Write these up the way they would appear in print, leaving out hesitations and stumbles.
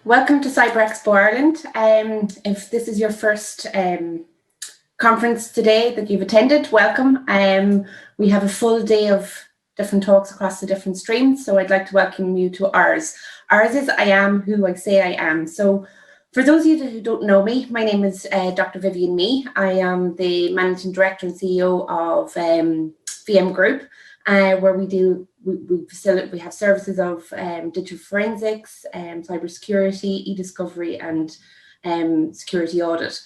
Welcome to Cyber Expo Ireland. If this is your first conference today that you've attended, welcome. We have a full day of different talks across the different streams, so I'd like to welcome you to ours. Ours is I Am Who I Say I Am. So for those of you who don't know me, my name is Dr Vivienne Mee. I am the Managing Director and CEO of VM Group, where we have services of digital forensics, cybersecurity, e-discovery, and security audit.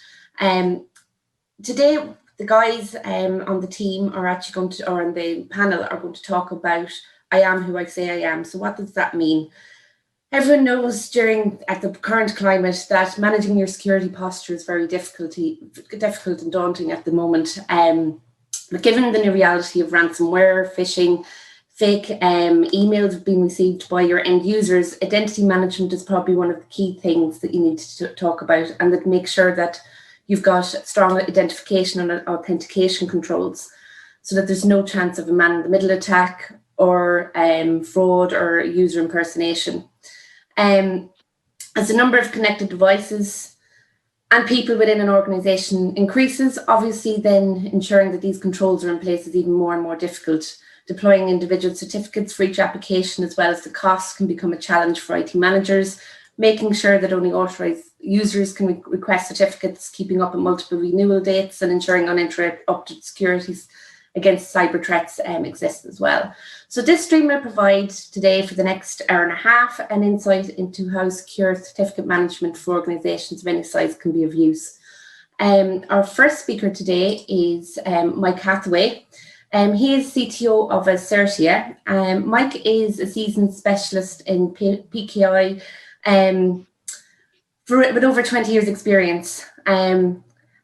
Today, the guys on the team are actually going to, or on the panel, are going to talk about I am who I say I am. So what does that mean? Everyone knows at the current climate that managing your security posture is very difficult and daunting at the moment. But given the new reality of ransomware, phishing, fake emails being received by your end users, identity management is probably one of the key things that you need to talk about, and that make sure that you've got strong identification and authentication controls so that there's no chance of a man-in-the-middle attack or fraud or user impersonation. As the number of connected devices and people within an organization increases, obviously then ensuring that these controls are in place is even more and more difficult. Deploying individual certificates for each application as well as the costs can become a challenge for IT managers. Making sure that only authorized users can request certificates, keeping up with multiple renewal dates, and ensuring uninterrupted securities against cyber threats exist as well. So this stream will provide today for the next hour and a half an insight into how secure certificate management for organizations of any size can be of use. Our first speaker today is Mike Hathaway. He is CTO of Ascertia. Mike is a seasoned specialist in PKI with over 20 years experience.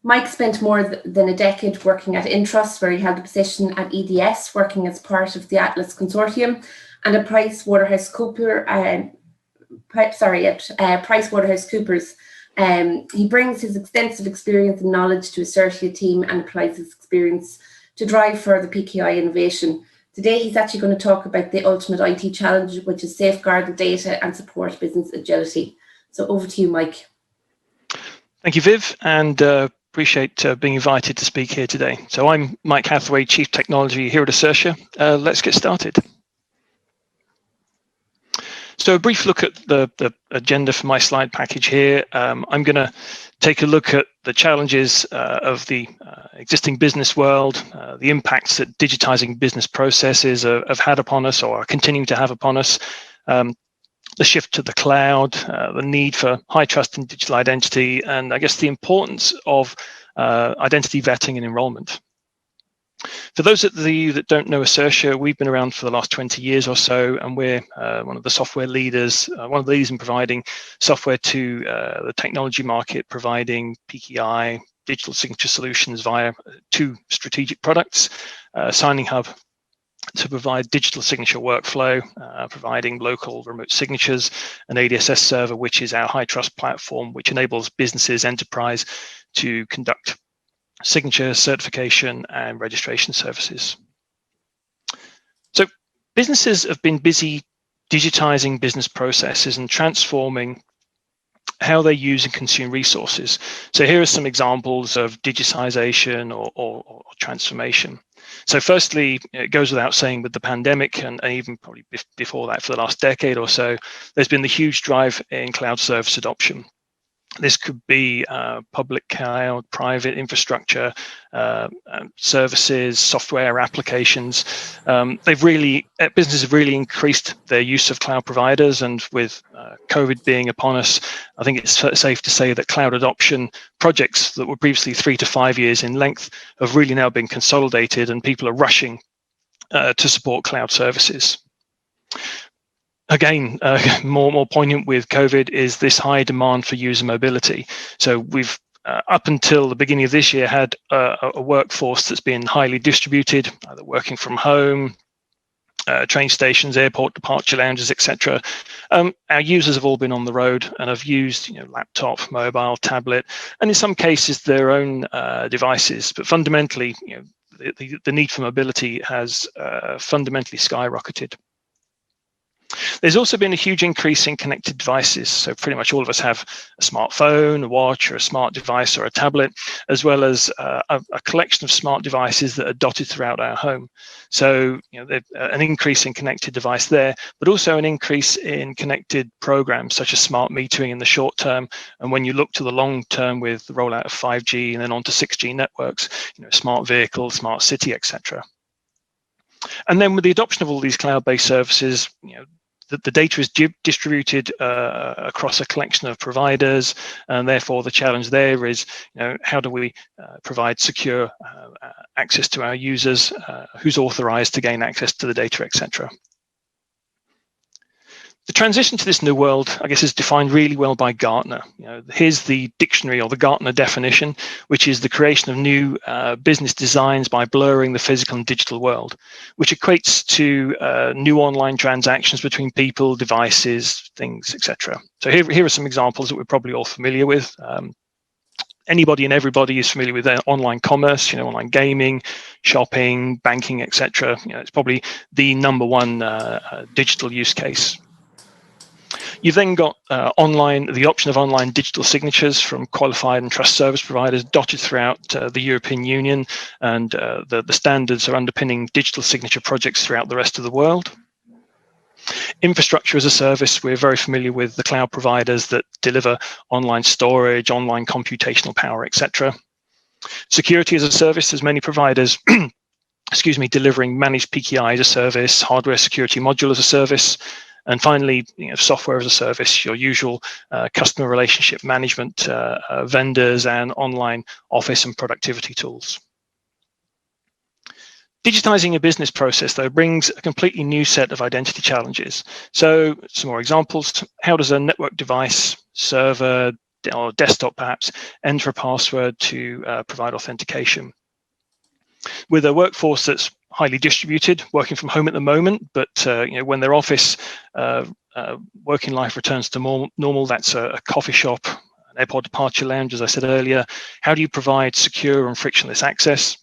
Mike spent more than a decade working at Entrust, where he held a position at EDS, working as part of the Atlas Consortium, and at PricewaterhouseCoopers. He brings his extensive experience and knowledge to Ascertia team and applies his experience to drive further PKI innovation. Today, he's actually going to talk about the ultimate IT challenge, which is safeguard the data and support business agility. So over to you, Mike. Thank you, Viv, and appreciate being invited to speak here today. So I'm Mike Hathaway, Chief Technology here at Ascertia. Let's get started. So a brief look at the agenda for my slide package here. I'm going to take a look at the challenges of the existing business world, the impacts that digitizing business processes have had upon us or are continuing to have upon us, the shift to the cloud, the need for high trust in digital identity, and I guess the importance of identity vetting and enrollment. For those of you that don't know Ascertia, we've been around for the last 20 years or so, and we're one of the software leaders, one of the leaders in providing software to the technology market, providing PKI, digital signature solutions via two strategic products, Signing Hub to provide digital signature workflow, providing local remote signatures, and ADSS Server, which is our high trust platform, which enables businesses, enterprise to conduct signature, certification, and registration services. So businesses have been busy digitizing business processes and transforming how they use and consume resources. So here are some examples of digitization or transformation. So firstly, it goes without saying with the pandemic and even probably before that for the last decade or so, there's been the huge drive in cloud service adoption. This could be public cloud, private infrastructure, services, software applications. Businesses have really increased their use of cloud providers, and with COVID being upon us, I think it's safe to say that cloud adoption projects that were previously 3 to 5 years in length have really now been consolidated, and people are rushing to support cloud services. Again, more poignant with COVID is this high demand for user mobility. So we've, up until the beginning of this year, had a workforce that's been highly distributed, either working from home, train stations, airport departure lounges, etc. Our users have all been on the road and have used laptop, mobile, tablet, and in some cases their own devices. But fundamentally, the need for mobility has fundamentally skyrocketed. There's also been a huge increase in connected devices. So pretty much all of us have a smartphone, a watch, or a smart device, or a tablet, as well as a collection of smart devices that are dotted throughout our home. So an increase in connected device there, but also an increase in connected programs such as smart metering in the short term. And when you look to the long term with the rollout of 5G and then onto 6G networks, smart vehicles, smart city, etc. And then with the adoption of all these cloud-based services, the data is distributed across a collection of providers, and therefore the challenge there is, how do we provide secure access to our users, who's authorized to gain access to the data, etc. The transition to this new world, I guess, is defined really well by Gartner. Here's the dictionary, or the Gartner definition, which is the creation of new business designs by blurring the physical and digital world, which equates to new online transactions between people, devices, things, etc. So here are some examples that we're probably all familiar with. Anybody and everybody is familiar with online commerce, online gaming, shopping, banking, etc. It's probably the number one digital use case. You've then got the option of online digital signatures from qualified and trust service providers dotted throughout the European Union, and the standards are underpinning digital signature projects throughout the rest of the world. Infrastructure as a service, we're very familiar with the cloud providers that deliver online storage, online computational power, etc. Security as a service, there's many providers delivering managed PKI as a service, hardware security module as a service. And finally, software as a service, your usual customer relationship management vendors and online office and productivity tools. Digitizing a business process, though, brings a completely new set of identity challenges. So some more examples. How does a network device, server, or desktop perhaps, enter a password to provide authentication? With a workforce that's highly distributed, working from home at the moment, but when their office working life returns to normal, that's a coffee shop, an airport departure lounge, as I said earlier. How do you provide secure and frictionless access?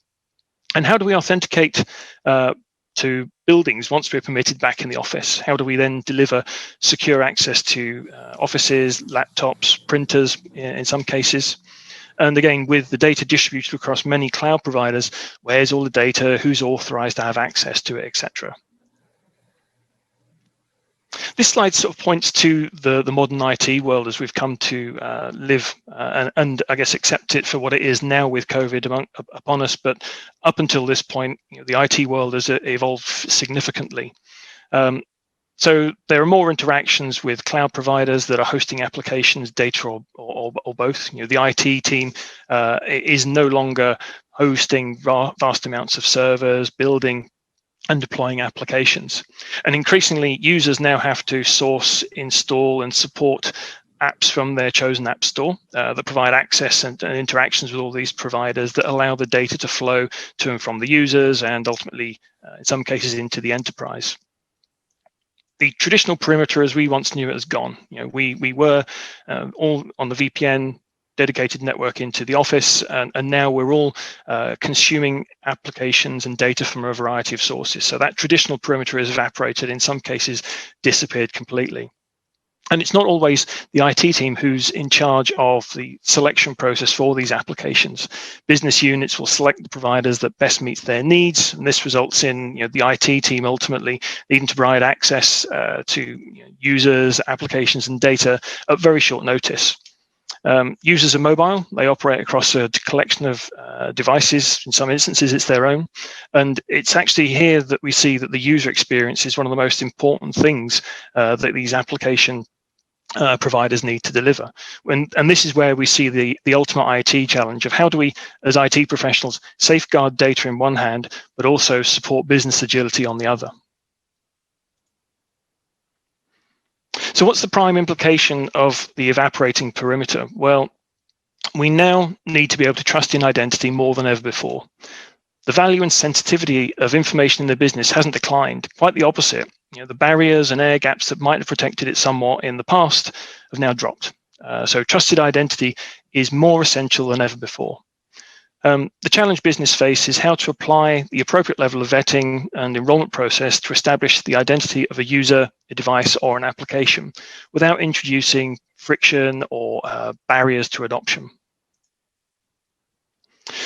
And how do we authenticate to buildings once we're permitted back in the office? How do we then deliver secure access to offices, laptops, printers in some cases? And again, with the data distributed across many cloud providers, where's all the data, who's authorized to have access to it, etc. This slide sort of points to the modern IT world as we've come to live and I guess accept it for what it is now with COVID upon us. But up until this point, the IT world has evolved significantly. So there are more interactions with cloud providers that are hosting applications, data, or both. The IT team is no longer hosting vast amounts of servers, building and deploying applications. And increasingly, users now have to source, install, and support apps from their chosen app store that provide access and interactions with all these providers that allow the data to flow to and from the users and ultimately, in some cases, into the enterprise. The traditional perimeter as we once knew it has gone. We were all on the VPN dedicated network into the office, and now we're all consuming applications and data from a variety of sources. So that traditional perimeter has evaporated, in some cases disappeared completely. And it's not always the IT team who's in charge of the selection process for these applications. Business units will select the providers that best meets their needs, and this results in the IT team ultimately needing to provide access to users, applications, and data at very short notice. Users are mobile. They operate across a collection of devices. In some instances, it's their own. And it's actually here that we see that the user experience is one of the most important things that these application providers need to deliver. And this is where we see the ultimate IT challenge of how do we, as IT professionals, safeguard data in one hand, but also support business agility on the other. So what's the prime implication of the evaporating perimeter? Well, we now need to be able to trust in identity more than ever before. The value and sensitivity of information in the business hasn't declined, quite the opposite. The barriers and air gaps that might have protected it somewhat in the past have now dropped. So trusted identity is more essential than ever before. The challenge business face is how to apply the appropriate level of vetting and enrollment process to establish the identity of a user, a device, or an application without introducing friction or barriers to adoption.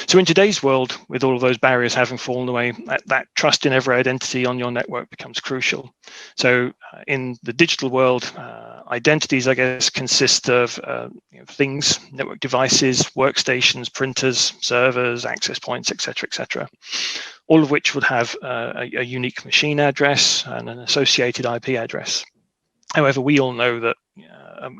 So in today's world, with all of those barriers having fallen away, that trust in every identity on your network becomes crucial. So in the digital world, identities, I guess, consist of things, network devices, workstations, printers, servers, access points, etc., all of which would have a unique machine address and an associated IP address. However, we all know that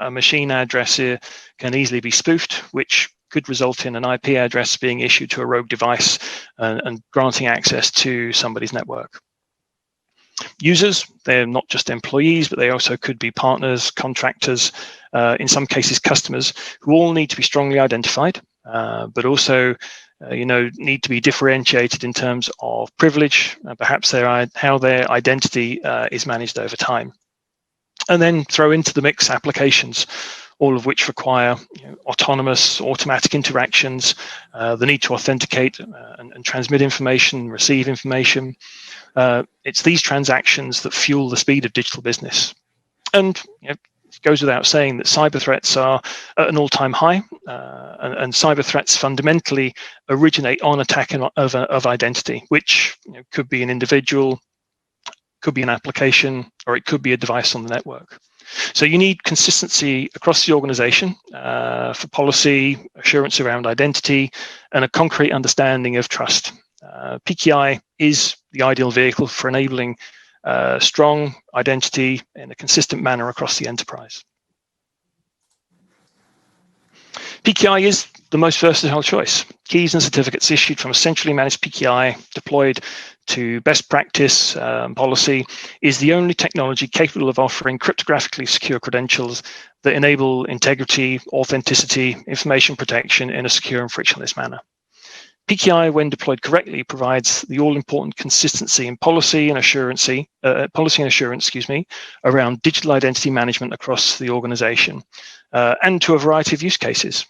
a machine address here can easily be spoofed, which could result in an IP address being issued to a rogue device and granting access to somebody's network. Users, they're not just employees, but they also could be partners, contractors, in some cases customers, who all need to be strongly identified, but also need to be differentiated in terms of privilege, perhaps how their identity is managed over time. And then throw into the mix applications, all of which require autonomous, automatic interactions, the need to authenticate and transmit information, receive information. It's these transactions that fuel the speed of digital business. And it goes without saying that cyber threats are at an all-time high, and cyber threats fundamentally originate on attack of identity, which could be an individual, could be an application, or it could be a device on the network. So you need consistency across the organization for policy, assurance around identity, and a concrete understanding of trust. PKI is the ideal vehicle for enabling strong identity in a consistent manner across the enterprise. PKI is the most versatile choice. Keys and certificates issued from a centrally managed PKI deployed to best practice policy is the only technology capable of offering cryptographically secure credentials that enable integrity, authenticity, information protection in a secure and frictionless manner. PKI, when deployed correctly, provides the all-important consistency in policy and assurance, around digital identity management across the organization and to a variety of use cases.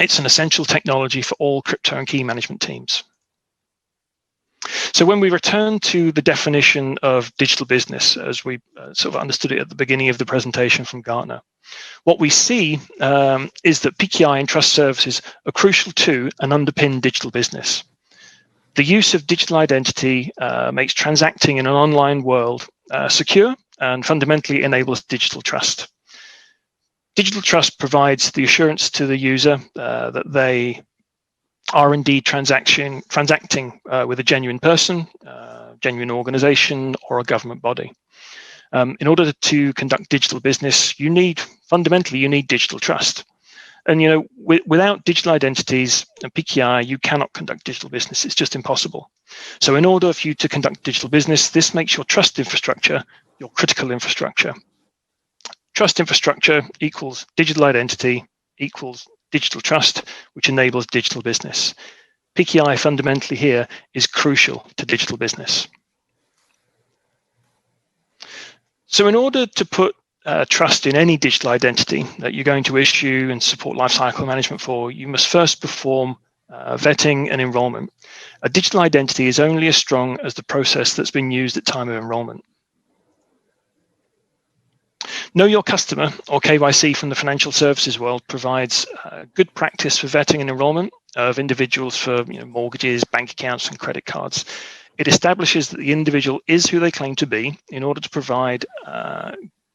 It's an essential technology for all crypto and key management teams. So when we return to the definition of digital business, as we sort of understood it at the beginning of the presentation from Gartner, what we see is that PKI and trust services are crucial to and underpin digital business. The use of digital identity makes transacting in an online world secure and fundamentally enables digital trust. Digital trust provides the assurance to the user that they are indeed transacting with a genuine person, genuine organization, or a government body. In order to conduct digital business, fundamentally you need digital trust. And without digital identities and PKI, you cannot conduct digital business. It's just impossible. So in order for you to conduct digital business, this makes your trust infrastructure your critical infrastructure. Trust infrastructure equals digital identity equals digital trust, which enables digital business. PKI fundamentally here is crucial to digital business. So in order to put trust in any digital identity that you're going to issue and support lifecycle management for, you must first perform vetting and enrollment. A digital identity is only as strong as the process that's been used at time of enrollment. Know Your Customer, or KYC from the financial services world, provides good practice for vetting and enrollment of individuals for mortgages, bank accounts, and credit cards. It establishes that the individual is who they claim to be in order to provide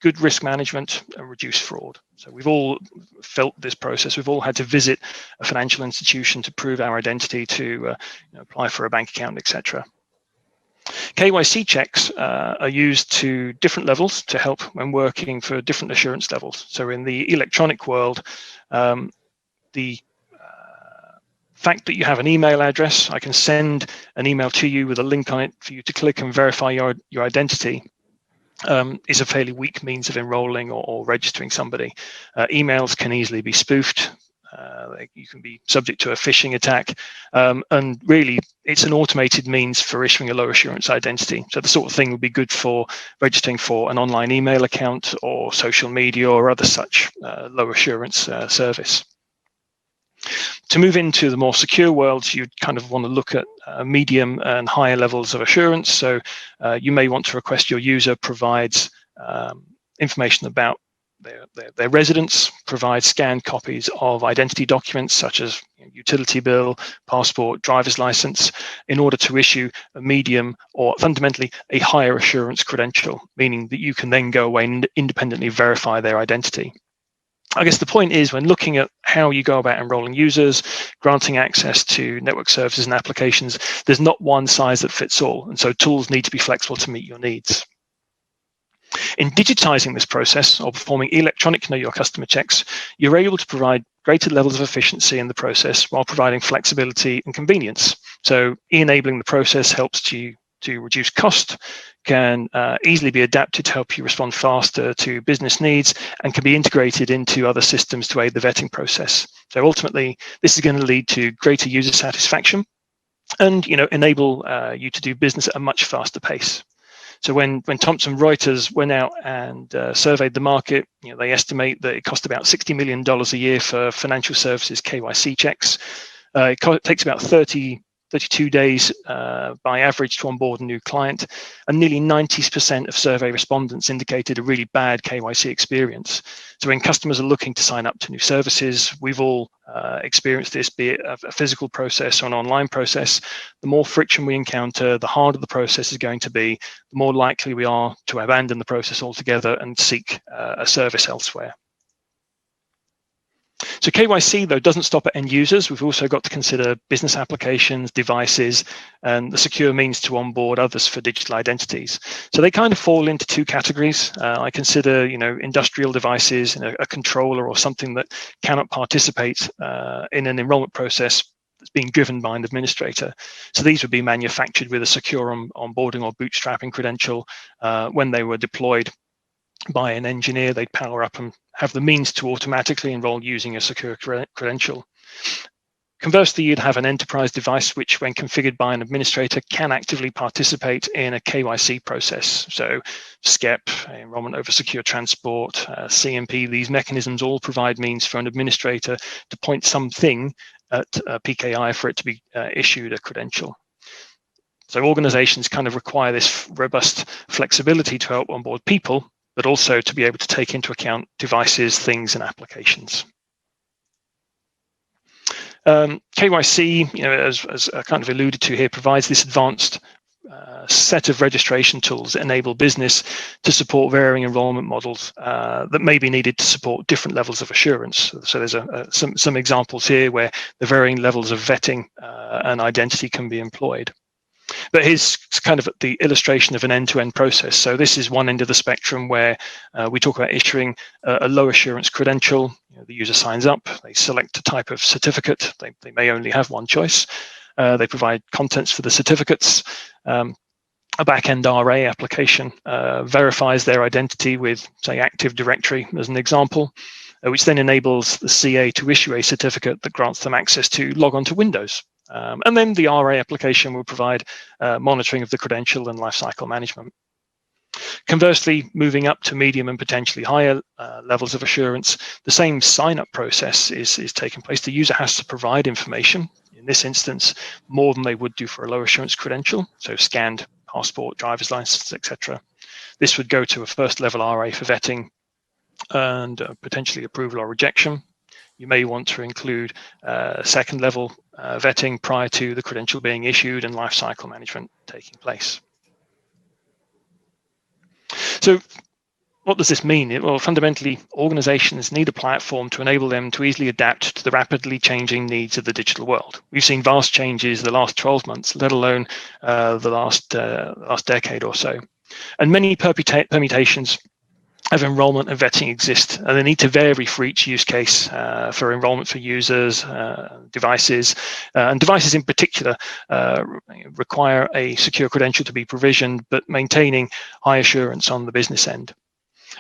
good risk management and reduce fraud. So we've all felt this process. We've all had to visit a financial institution to prove our identity, to apply for a bank account, etc. KYC checks are used to different levels to help when working for different assurance levels. So in the electronic world, the fact that you have an email address, I can send an email to you with a link on it for you to click and verify your identity, is a fairly weak means of enrolling or registering somebody. Emails can easily be spoofed. You can be subject to a phishing attack, and really it's an automated means for issuing a low assurance identity. So the sort of thing would be good for registering for an online email account or social media or other such low assurance service. To move into the more secure worlds, you'd kind of want to look at medium and higher levels of assurance. So you may want to request your user provides information about their residence, provide scanned copies of identity documents such as utility bill, passport, driver's license, in order to issue a medium or fundamentally a higher assurance credential, meaning that you can then go away and independently verify their identity. I guess the point is, when looking at how you go about enrolling users, granting access to network services and applications, there's not one size that fits all, and so tools need to be flexible to meet your needs. In digitizing this process or performing electronic know your customer checks, you're able to provide greater levels of efficiency in the process while providing flexibility and convenience. So enabling the process helps you to reduce cost, can easily be adapted to help you respond faster to business needs, and can be integrated into other systems to aid the vetting process. So ultimately, this is going to lead to greater user satisfaction and enable you to do business at a much faster pace. So when Thomson Reuters went out and surveyed the market, they estimate that it cost about $60 million a year for financial services KYC checks. It takes about 32 days by average to onboard a new client, and nearly 90% of survey respondents indicated a really bad KYC experience. So when customers are looking to sign up to new services, we've all experienced this, be it a physical process or an online process. The more friction we encounter, the harder the process is going to be, the more likely we are to abandon the process altogether and seek a service elsewhere. So KYC, though, doesn't stop at end users. We've also got to consider business applications, devices, and the secure means to onboard others for digital identities. So they kind of fall into two categories. I consider, industrial devices, a controller or something that cannot participate in an enrollment process that's being driven by an administrator. So these would be manufactured with a secure onboarding or bootstrapping credential. When they were deployed by an engineer, they'd power up and have the means to automatically enroll using a secure credential. Conversely, you'd have an enterprise device which, when configured by an administrator, can actively participate in a KYC process. So SCEP, enrollment over secure transport, CMP, these mechanisms all provide means for an administrator to point something at PKI for it to be issued a credential. So organizations kind of require this robust flexibility to help onboard people, but also to be able to take into account devices, things, and applications. KYC, as I kind of alluded to here, provides this advanced set of registration tools that enable business to support varying enrollment models that may be needed to support different levels of assurance. So there's some examples here where the varying levels of vetting and identity can be employed. But here's kind of the illustration of an end-to-end process. So this is one end of the spectrum where we talk about issuing a low assurance credential. The user signs up, they select a type of certificate. They may only have one choice. They provide contents for the certificates. A back-end RA application verifies their identity with, say, Active Directory as an example, which then enables the CA to issue a certificate that grants them access to log on to Windows. And then the RA application will provide monitoring of the credential and lifecycle management. Conversely, moving up to medium and potentially higher levels of assurance, the same sign-up process is taking place. The user has to provide information, in this instance, more than they would do for a low assurance credential, so scanned passport, driver's license, etc. This would go to a first level RA for vetting and potentially approval or rejection. You may want to include second level vetting prior to the credential being issued and lifecycle management taking place. So what does this mean? Well, fundamentally, organizations need a platform to enable them to easily adapt to the rapidly changing needs of the digital world. We've seen vast changes the last 12 months, let alone the last decade or so. And many permutations of enrollment and vetting exist, and they need to vary for each use case for enrollment for users, devices, and devices in particular require a secure credential to be provisioned, but maintaining high assurance on the business end.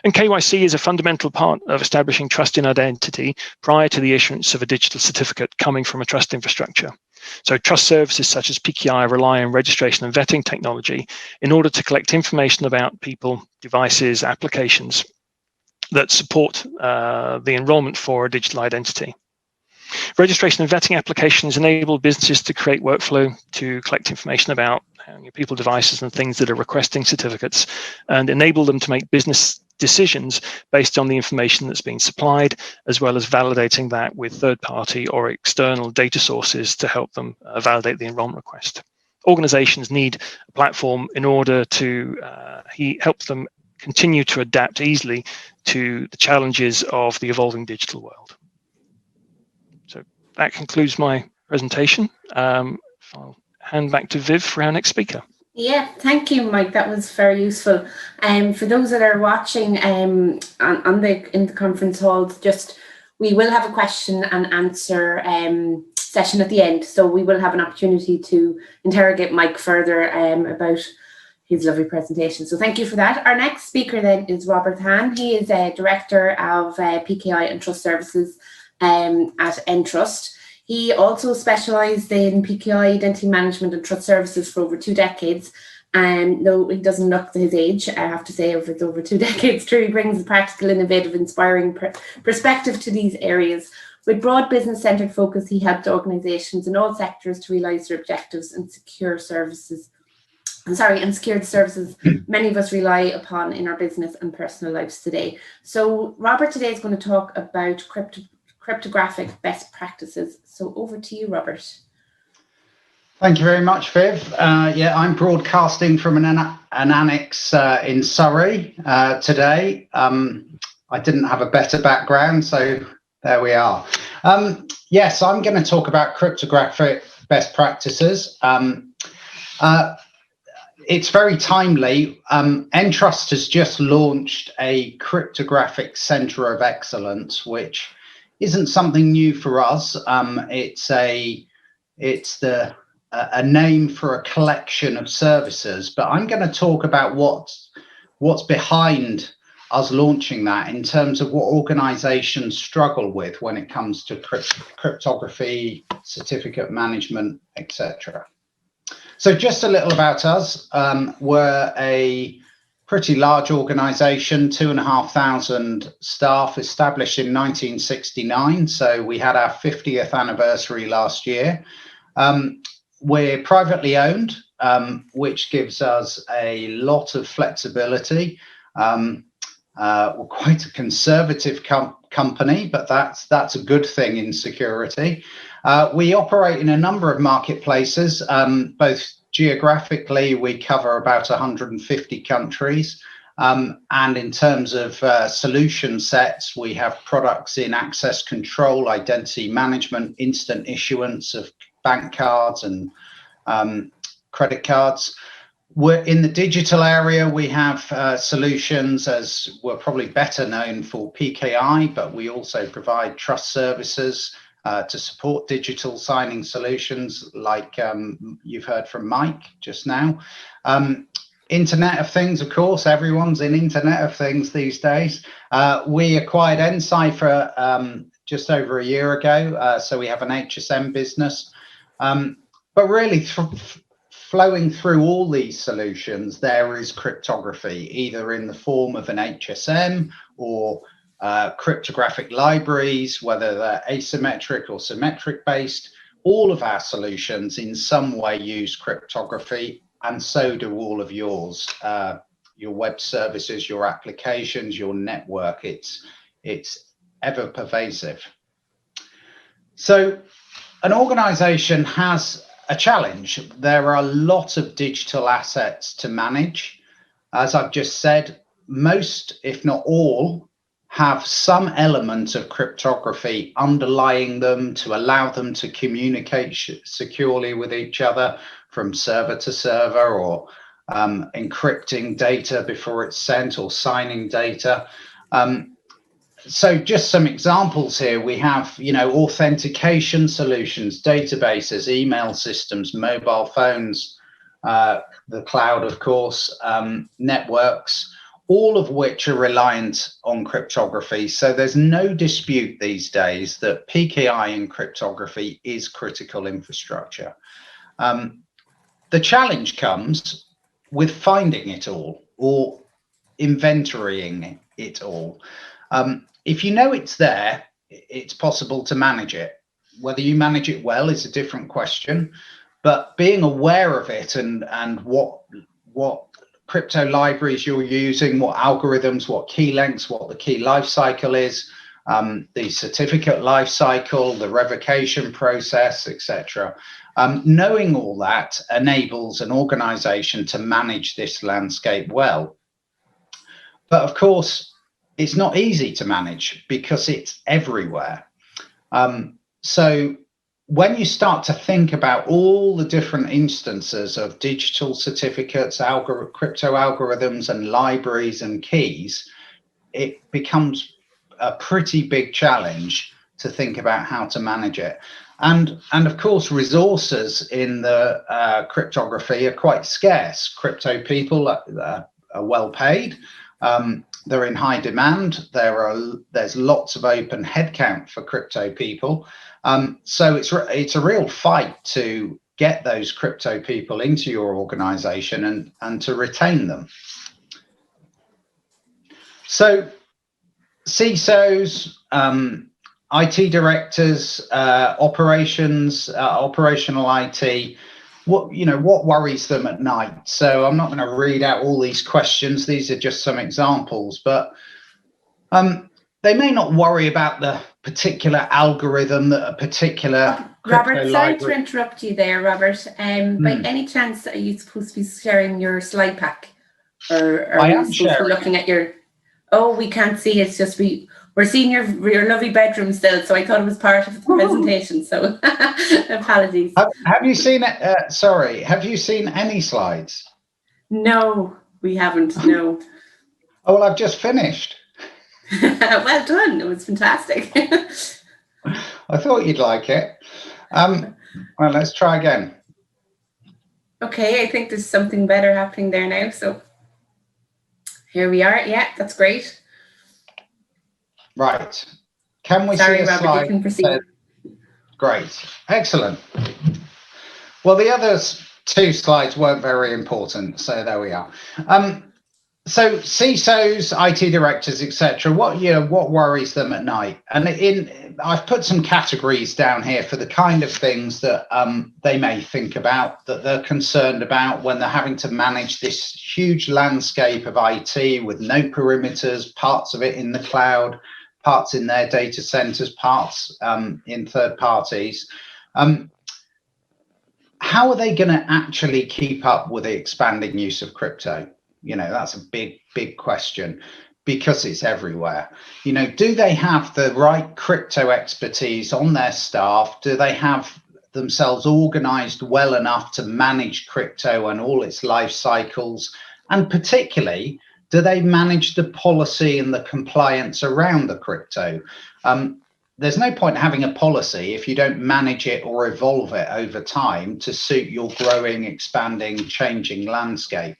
And KYC is a fundamental part of establishing trust in identity prior to the issuance of a digital certificate coming from a trust infrastructure. So trust services such as PKI rely on registration and vetting technology in order to collect information about people, devices, applications that support the enrollment for a digital identity. Registration and vetting applications enable businesses to create workflow to collect information about people, devices, and things that are requesting certificates, and enable them to make business decisions based on the information that's being supplied, as well as validating that with third-party or external data sources to help them validate the enrollment request. Organizations need a platform in order to help them continue to adapt easily to the challenges of the evolving digital world. So that concludes my presentation. I'll hand back to Viv for our next speaker. Yeah, thank you, Mike. That was very useful. For those that are watching in the conference hall, we will have a question and answer session at the end. So we will have an opportunity to interrogate Mike further about his lovely presentation. So thank you for that. Our next speaker then is Robert Hann. He is a Director of PKI and Trust Services at Entrust. He also specialised in PKI identity management and trust services for over 2 decades. And though he doesn't look his age, I have to say it's over 2 decades, true, he brings a practical, innovative, inspiring perspective to these areas. With broad business-centred focus, he helped organisations in all sectors to realise their objectives and secure the services many of us rely upon in our business and personal lives today. So Robert today is going to talk about cryptographic best practices. So over to you, Robert. Thank you very much, Viv. Yeah, I'm broadcasting from an annex in Surrey today. I didn't have a better background, so there we are. Yes, I'm going to talk about cryptographic best practices. It's very timely. Entrust has just launched a cryptographic centre of excellence, which isn't something new for us. It's a name for a collection of services, but I'm going to talk about what's behind us launching that in terms of what organizations struggle with when it comes to cryptography, certificate management, etc. So just a little about us. We're a pretty large organization, 2,500 staff, established in 1969. So we had our 50th anniversary last year. We're privately owned, which gives us a lot of flexibility. We're quite a conservative company, but that's a good thing in security. We operate in a number of marketplaces, both geographically, we cover about 150 countries. And in terms of solution sets, we have products in access control, identity management, instant issuance of bank cards and credit cards. We're in the digital area. We have solutions, as we're probably better known for PKI, but we also provide trust services to support digital signing solutions like you've heard from Mike just now. Internet of Things, of course, everyone's in Internet of Things these days. We acquired nCipher just over a year ago, so we have an HSM business. But really, flowing through all these solutions, there is cryptography, either in the form of an HSM or cryptographic libraries, whether they're asymmetric or symmetric based. All of our solutions in some way use cryptography, and so do all of yours, your web services, your applications, your network. It's ever pervasive. So an organization has a challenge. There are a lot of digital assets to manage. As I've just said, most, if not all, have some element of cryptography underlying them to allow them to communicate securely with each other from server to server, or encrypting data before it's sent, or signing data. So just some examples here. We have, authentication solutions, databases, email systems, mobile phones, the cloud, of course, networks, all of which are reliant on cryptography. So there's no dispute these days that PKI in cryptography is critical infrastructure. The challenge comes with finding it all, or inventorying it all. If you know it's there, it's possible to manage it. whether you manage it well is a different question, but being aware of it and what crypto libraries you're using, what algorithms, what key lengths, what the key life cycle is, the certificate life cycle, the revocation process, etc. Knowing all that enables an organization to manage this landscape well. But of course, it's not easy to manage because it's everywhere. So when you start to think about all the different instances of digital certificates, crypto algorithms and libraries and keys, it becomes a pretty big challenge to think about how to manage it. And of course, resources in the cryptography are quite scarce. Crypto people are well paid. They're in high demand. There's lots of open headcount for crypto people. So it's a real fight to get those crypto people into your organization and to retain them. So CISOs, IT directors, operational IT, what worries them at night? So I'm not going to read out all these questions. These are just some examples, but they may not worry about the particular algorithm that a particular Robert, sorry to interrupt you there, Robert. By any chance, are you supposed to be sharing your slide pack? Or I are am you supposed to be looking at your... Oh, we can't see. It's just we're seeing your lovely bedroom still, so I thought it was part of the presentation. So apologies. Have you seen it? Sorry, have you seen any slides? No, we haven't. No. Oh, well, I've just finished. Well done. It was fantastic. I thought you'd like it. Well, let's try again. Okay, I think there's something better happening there now. So here we are. Yeah, that's great. Right. Can we Sorry, see a Robert, slide? you can proceed. Great. Excellent. Well, the other two slides weren't very important, so there we are. So CISOs, IT directors, etc. What worries them at night? And I've put some categories down here for the kind of things that they may think about, that they're concerned about when they're having to manage this huge landscape of IT with no perimeters, parts of it in the cloud, parts in their data centers, parts in third parties. How are they going to actually keep up with the expanding use of crypto? That's a big question because it's everywhere. Do they have the right crypto expertise on their staff? Do they have themselves organized well enough to manage crypto and all its life cycles? And particularly, do they manage the policy and the compliance around the crypto? There's no point having a policy if you don't manage it or evolve it over time to suit your growing, expanding, changing landscape.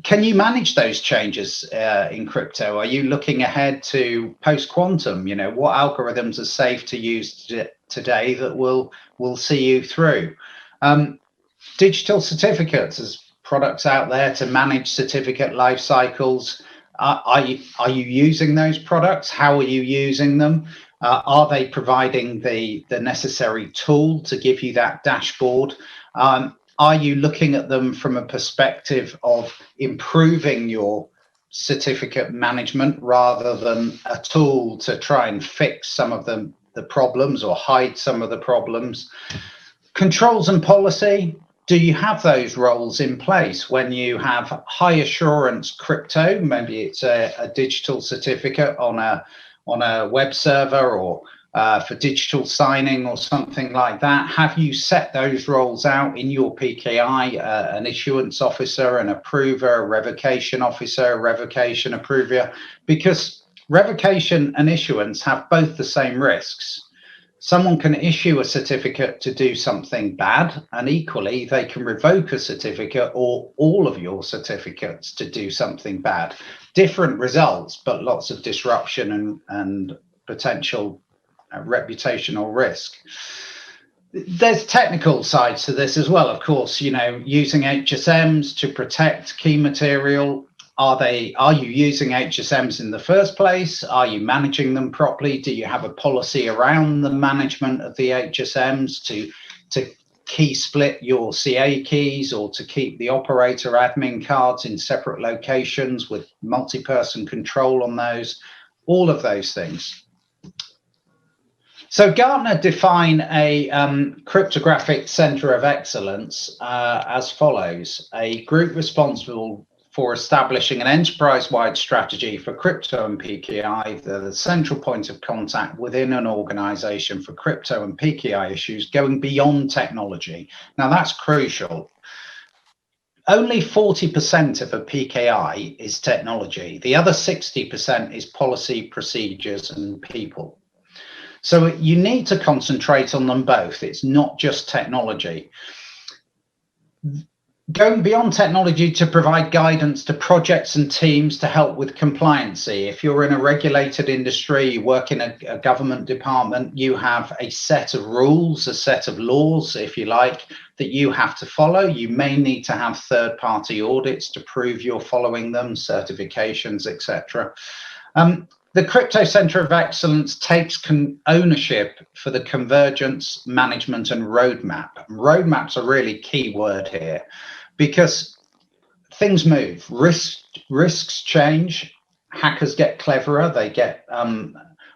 Can you manage those changes in crypto? Are you looking ahead to post-quantum? What algorithms are safe to use today that will see you through? Digital certificates, as products out there to manage certificate life cycles. Are you using those products? How are you using them? Are they providing the necessary tool to give you that dashboard? Are you looking at them from a perspective of improving your certificate management rather than a tool to try and fix some of the problems or hide some of the problems? Controls and policy, do you have those roles in place when you have high assurance crypto? Maybe it's a digital certificate on a web server or for digital signing or something like that. Have you set those roles out in your PKI, an issuance officer, an approver, a revocation officer, a revocation approver? Because revocation and issuance have both the same risks. Someone can issue a certificate to do something bad, and equally they can revoke a certificate or all of your certificates to do something bad. Different results, but lots of disruption and potential reputational risk. There's technical sides to this as well, of course, using HSMs to protect key material. Are you using HSMs in the first place? Are you managing them properly? Do you have a policy around the management of the HSMs to key split your CA keys, or to keep the operator admin cards in separate locations with multi-person control on those? All of those things. So Gartner define a cryptographic center of excellence as follows: a group responsible for establishing an enterprise-wide strategy for crypto and PKI, the central point of contact within an organization for crypto and PKI issues going beyond technology. Now that's crucial. Only 40% of a PKI is technology. The other 60% is policy, procedures, and people. So you need to concentrate on them both. It's not just technology. Going beyond technology to provide guidance to projects and teams to help with compliancy. If you're in a regulated industry, you work in a government department, you have a set of rules, a set of laws, if you like, that you have to follow. You may need to have third-party audits to prove you're following them, certifications, etc. The Crypto Center of Excellence takes ownership for the convergence, management, and roadmap. Roadmap's a really key word here, because things move, risks change, hackers get cleverer, they get,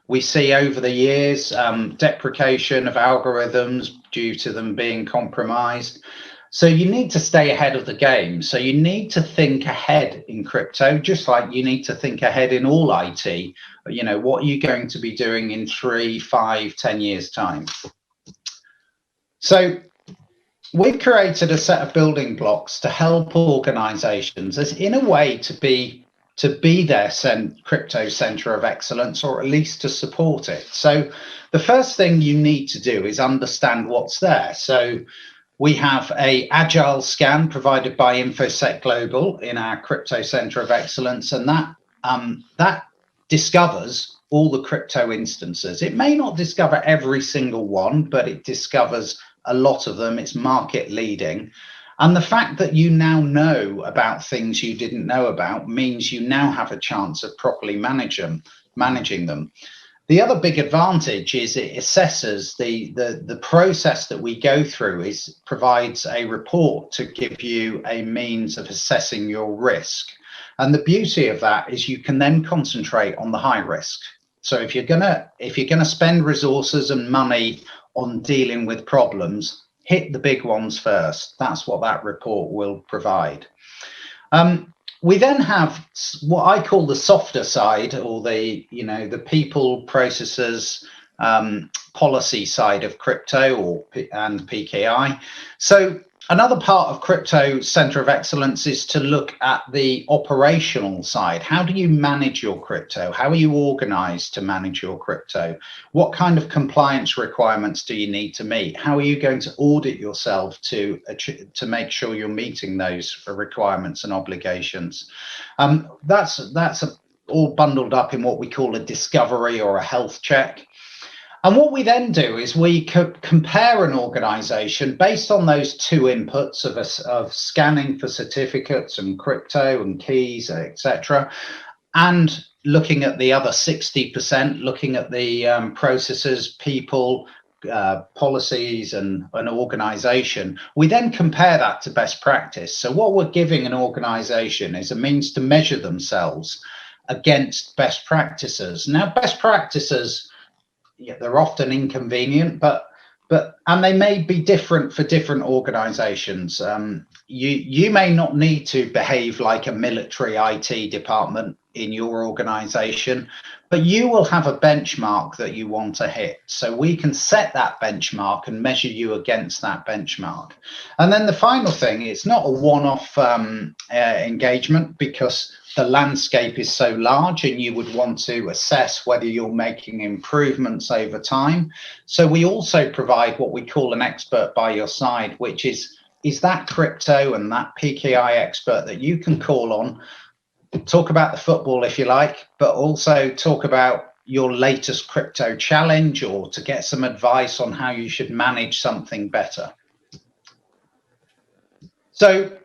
we see over the years, deprecation of algorithms due to them being compromised. So you need to stay ahead of the game. So you need to think ahead in crypto, just like you need to think ahead in all IT. You know, what are you going to be doing in 3, 5, 10 years' time? So we've created a set of building blocks to help organizations as in a way to be their crypto center of excellence, or at least to support it. So the first thing you need to do is understand what's there. So we have a agile scan provided by InfoSec Global in our Crypto Center of Excellence, and that discovers all the crypto instances. It may not discover every single one, but it discovers a lot of them. It's market leading. And the fact that you now know about things you didn't know about means you now have a chance of properly managing them. The other big advantage is it assesses the process that we go through provides a report to give you a means of assessing your risk. And the beauty of that is you can then concentrate on the high risk. So if you're gonna spend resources and money on dealing with problems, hit the big ones first. That's what that report will provide. We then have what I call the softer side, or the people, processes, policy side of crypto and PKI. So another part of Crypto Center of Excellence is to look at the operational side. How do you manage your crypto? How are you organized to manage your crypto? What kind of compliance requirements do you need to meet? How are you going to audit yourself to make sure you're meeting those requirements and obligations? That's all bundled up in what we call a discovery or a health check. And what we then do is we compare an organization based on those two inputs of scanning for certificates and crypto and keys, etc., and looking at the other 60%, looking at the processes, people, policies, and an organization. We then compare that to best practice. So what we're giving an organization is a means to measure themselves against best practices. Now, best practices, they're often inconvenient, and they may be different for different organizations. You may not need to behave like a military IT department in your organization, but you will have a benchmark that you want to hit. So we can set that benchmark and measure you against that benchmark. And then the final thing, it's not a one-off engagement, because the landscape is so large and you would want to assess whether you're making improvements over time. So we also provide what we call an expert by your side, which is that crypto and that PKI expert that you can call on, talk about the football if you like, but also talk about your latest crypto challenge, or to get some advice on how you should manage something better. So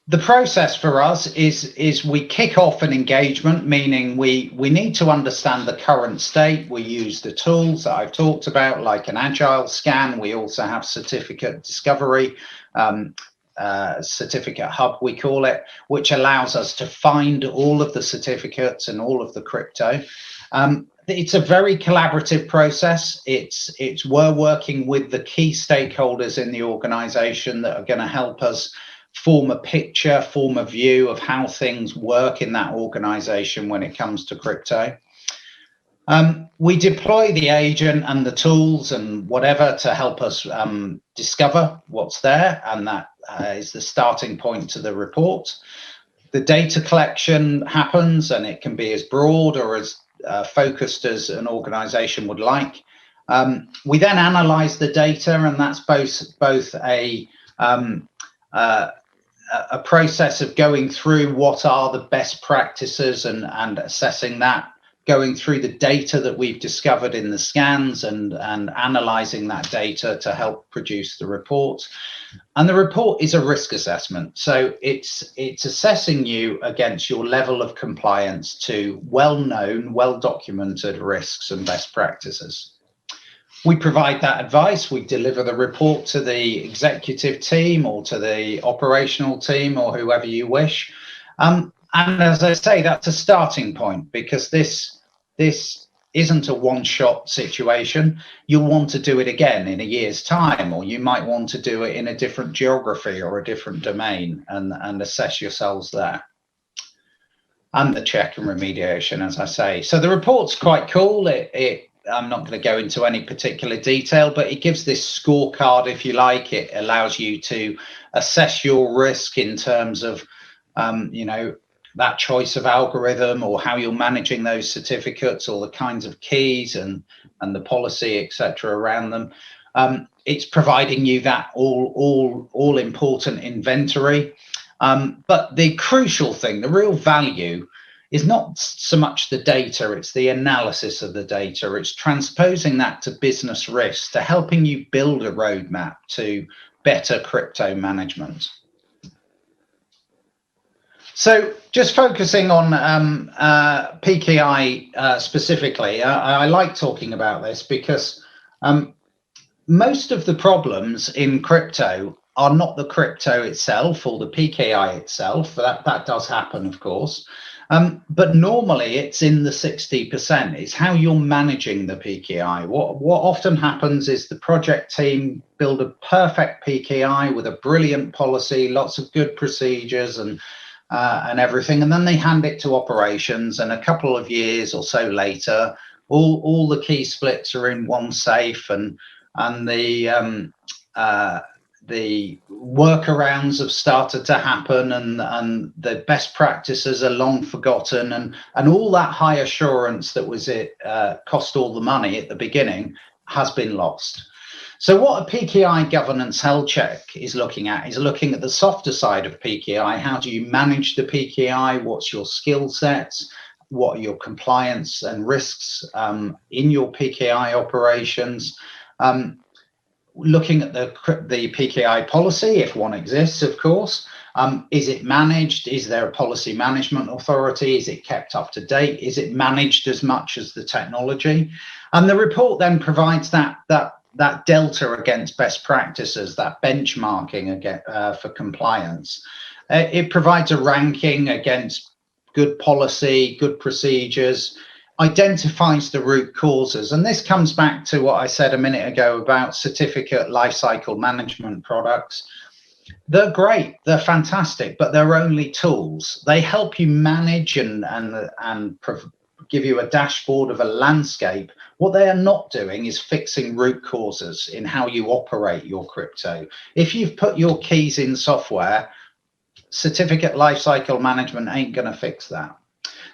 The process for us is we kick off an engagement, meaning we need to understand the current state. We use the tools that I've talked about, like an agile scan. We also have certificate discovery, certificate hub we call it, which allows us to find all of the certificates and all of the crypto. It's a very collaborative process. We're working with the key stakeholders in the organization that are going to help us form a picture, form a view of how things work in that organization when it comes to crypto. We deploy the agent and the tools and whatever to help us discover what's there, and that is the starting point to the report. The data collection happens, and it can be as broad or as focused as an organization would like. We then analyze the data, and that's both a process of going through what are the best practices and assessing that, going through the data that we've discovered in the scans and analyzing that data to help produce the report. And the report is a risk assessment. So it's assessing you against your level of compliance to well-known, well-documented risks and best practices. We provide that advice. We deliver the report to the executive team or to the operational team or whoever you wish. And as I say, that's a starting point, because this isn't a one-shot situation. You'll want to do it again in a year's time, or you might want to do it in a different geography or a different domain and assess yourselves there. And the check and remediation, as I say. So the report's quite cool. I'm not going to go into any particular detail, but it gives this scorecard, if you like. It allows you to assess your risk in terms of, that choice of algorithm, or how you're managing those certificates, or the kinds of keys and the policy, etc., around them. It's providing you that all important inventory. But the crucial thing, the real value, is not so much the data, it's the analysis of the data. It's transposing that to business risks, to helping you build a roadmap to better crypto management. So just focusing on PKI specifically, I like talking about this because most of the problems in crypto are not the crypto itself or the PKI itself. That does happen, of course. But normally it's in the 60%. It's how you're managing the PKI. What often happens is the project team build a perfect PKI with a brilliant policy, lots of good procedures and everything, and then they hand it to operations, and a couple of years or so later, all the key splits are in one safe, and the workarounds have started to happen, and the best practices are long forgotten, and all that high assurance that was cost all the money at the beginning has been lost. So what a PKI governance health check is looking at the softer side of PKI. How do you manage the PKI? What's your skill sets? What are your compliance and risks in your PKI operations? Looking at the PKI policy, if one exists, of course. Is it managed? Is there a policy management authority? Is it kept up to date? Is it managed as much as the technology? And the report then provides that delta against best practices, that benchmarking for compliance. It provides a ranking against good policy, good procedures, identifies the root causes. And this comes back to what I said a minute ago about certificate lifecycle management products. They're great, they're fantastic, but they're only tools. They help you manage and give you a dashboard of a landscape. What they are not doing is fixing root causes in how you operate your crypto. If you've put your keys in software, certificate lifecycle management ain't going to fix that.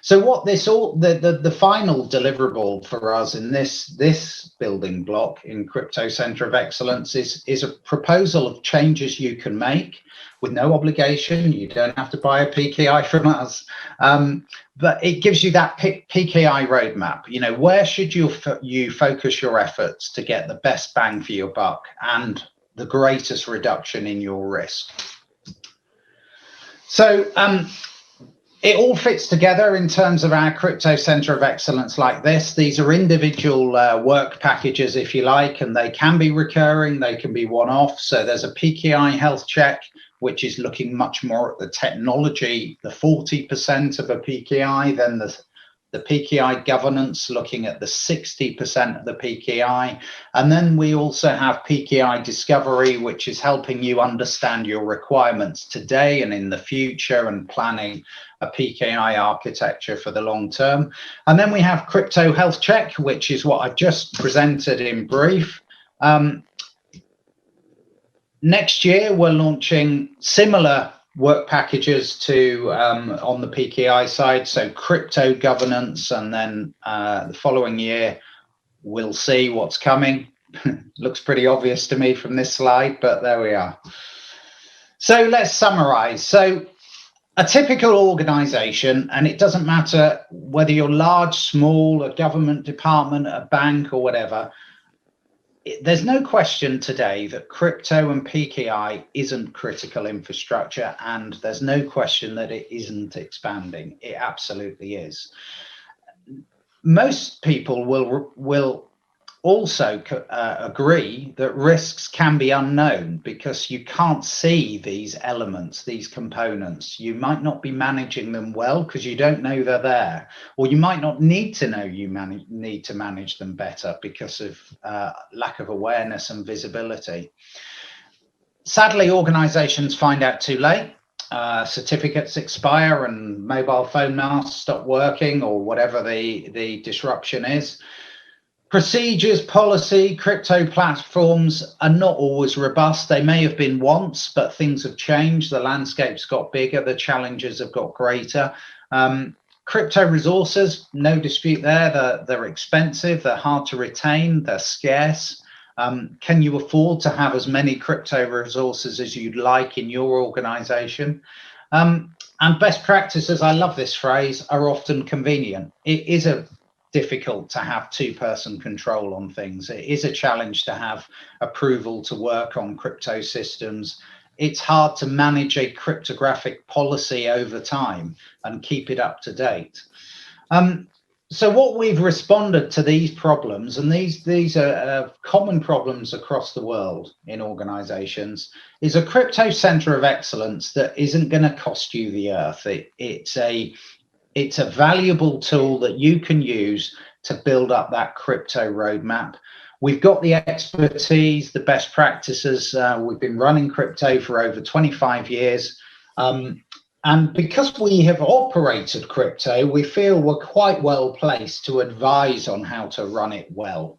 So what the final deliverable for us in this building block in Crypto Center of Excellence is a proposal of changes you can make with no obligation. You don't have to buy a PKI from us, but it gives you that PKI roadmap. You know, where should you focus your efforts to get the best bang for your buck and the greatest reduction in your risk. So it all fits together in terms of our crypto center of excellence like this. These are individual work packages, if you like, and they can be recurring, they can be one-off. So there's a PKI health check, which is looking much more at the technology, the 40% of a PKI, than the PKI governance, looking at the 60% of the PKI. And then we also have PKI discovery, which is helping you understand your requirements today and in the future, and planning a PKI architecture for the long term. And then we have crypto health check, which is what I've just presented in brief. Next year, we're launching similar work packages to on the PKI side, so crypto governance, and then the following year we'll see what's coming. Looks pretty obvious to me from this slide, but there we are. So let's summarize. So a typical organization, and it doesn't matter whether you're large, small, a government department, a bank, or whatever, there's no question today that crypto and PKI isn't critical infrastructure, and there's no question that it isn't expanding. It absolutely is. Most people will also agree that risks can be unknown because you can't see these elements, these components. You might not be managing them well because you don't know they're there, or you might not need to know you need to manage them better because of lack of awareness and visibility. Sadly, organizations find out too late. Certificates expire and mobile phone masks stop working, or whatever the disruption is. Procedures, policy, crypto platforms are not always robust. They may have been once, but things have changed. The landscape's got bigger. The challenges have got greater. Crypto resources, no dispute there. They're expensive. They're hard to retain. They're scarce. Can you afford to have as many crypto resources as you'd like in your organization? And best practices, I love this phrase, are often convenient. It is difficult to have two-person control on things. It is a challenge to have approval to work on crypto systems. It's hard to manage a cryptographic policy over time and keep it up to date. So what we've responded to these problems, and these are common problems across the world in organizations, is a crypto center of excellence that isn't going to cost you the earth. It's a valuable tool that you can use to build up that crypto roadmap. We've got the expertise, the best practices. We've been running crypto for over 25 years. And because we have operated crypto, we feel we're quite well placed to advise on how to run it well.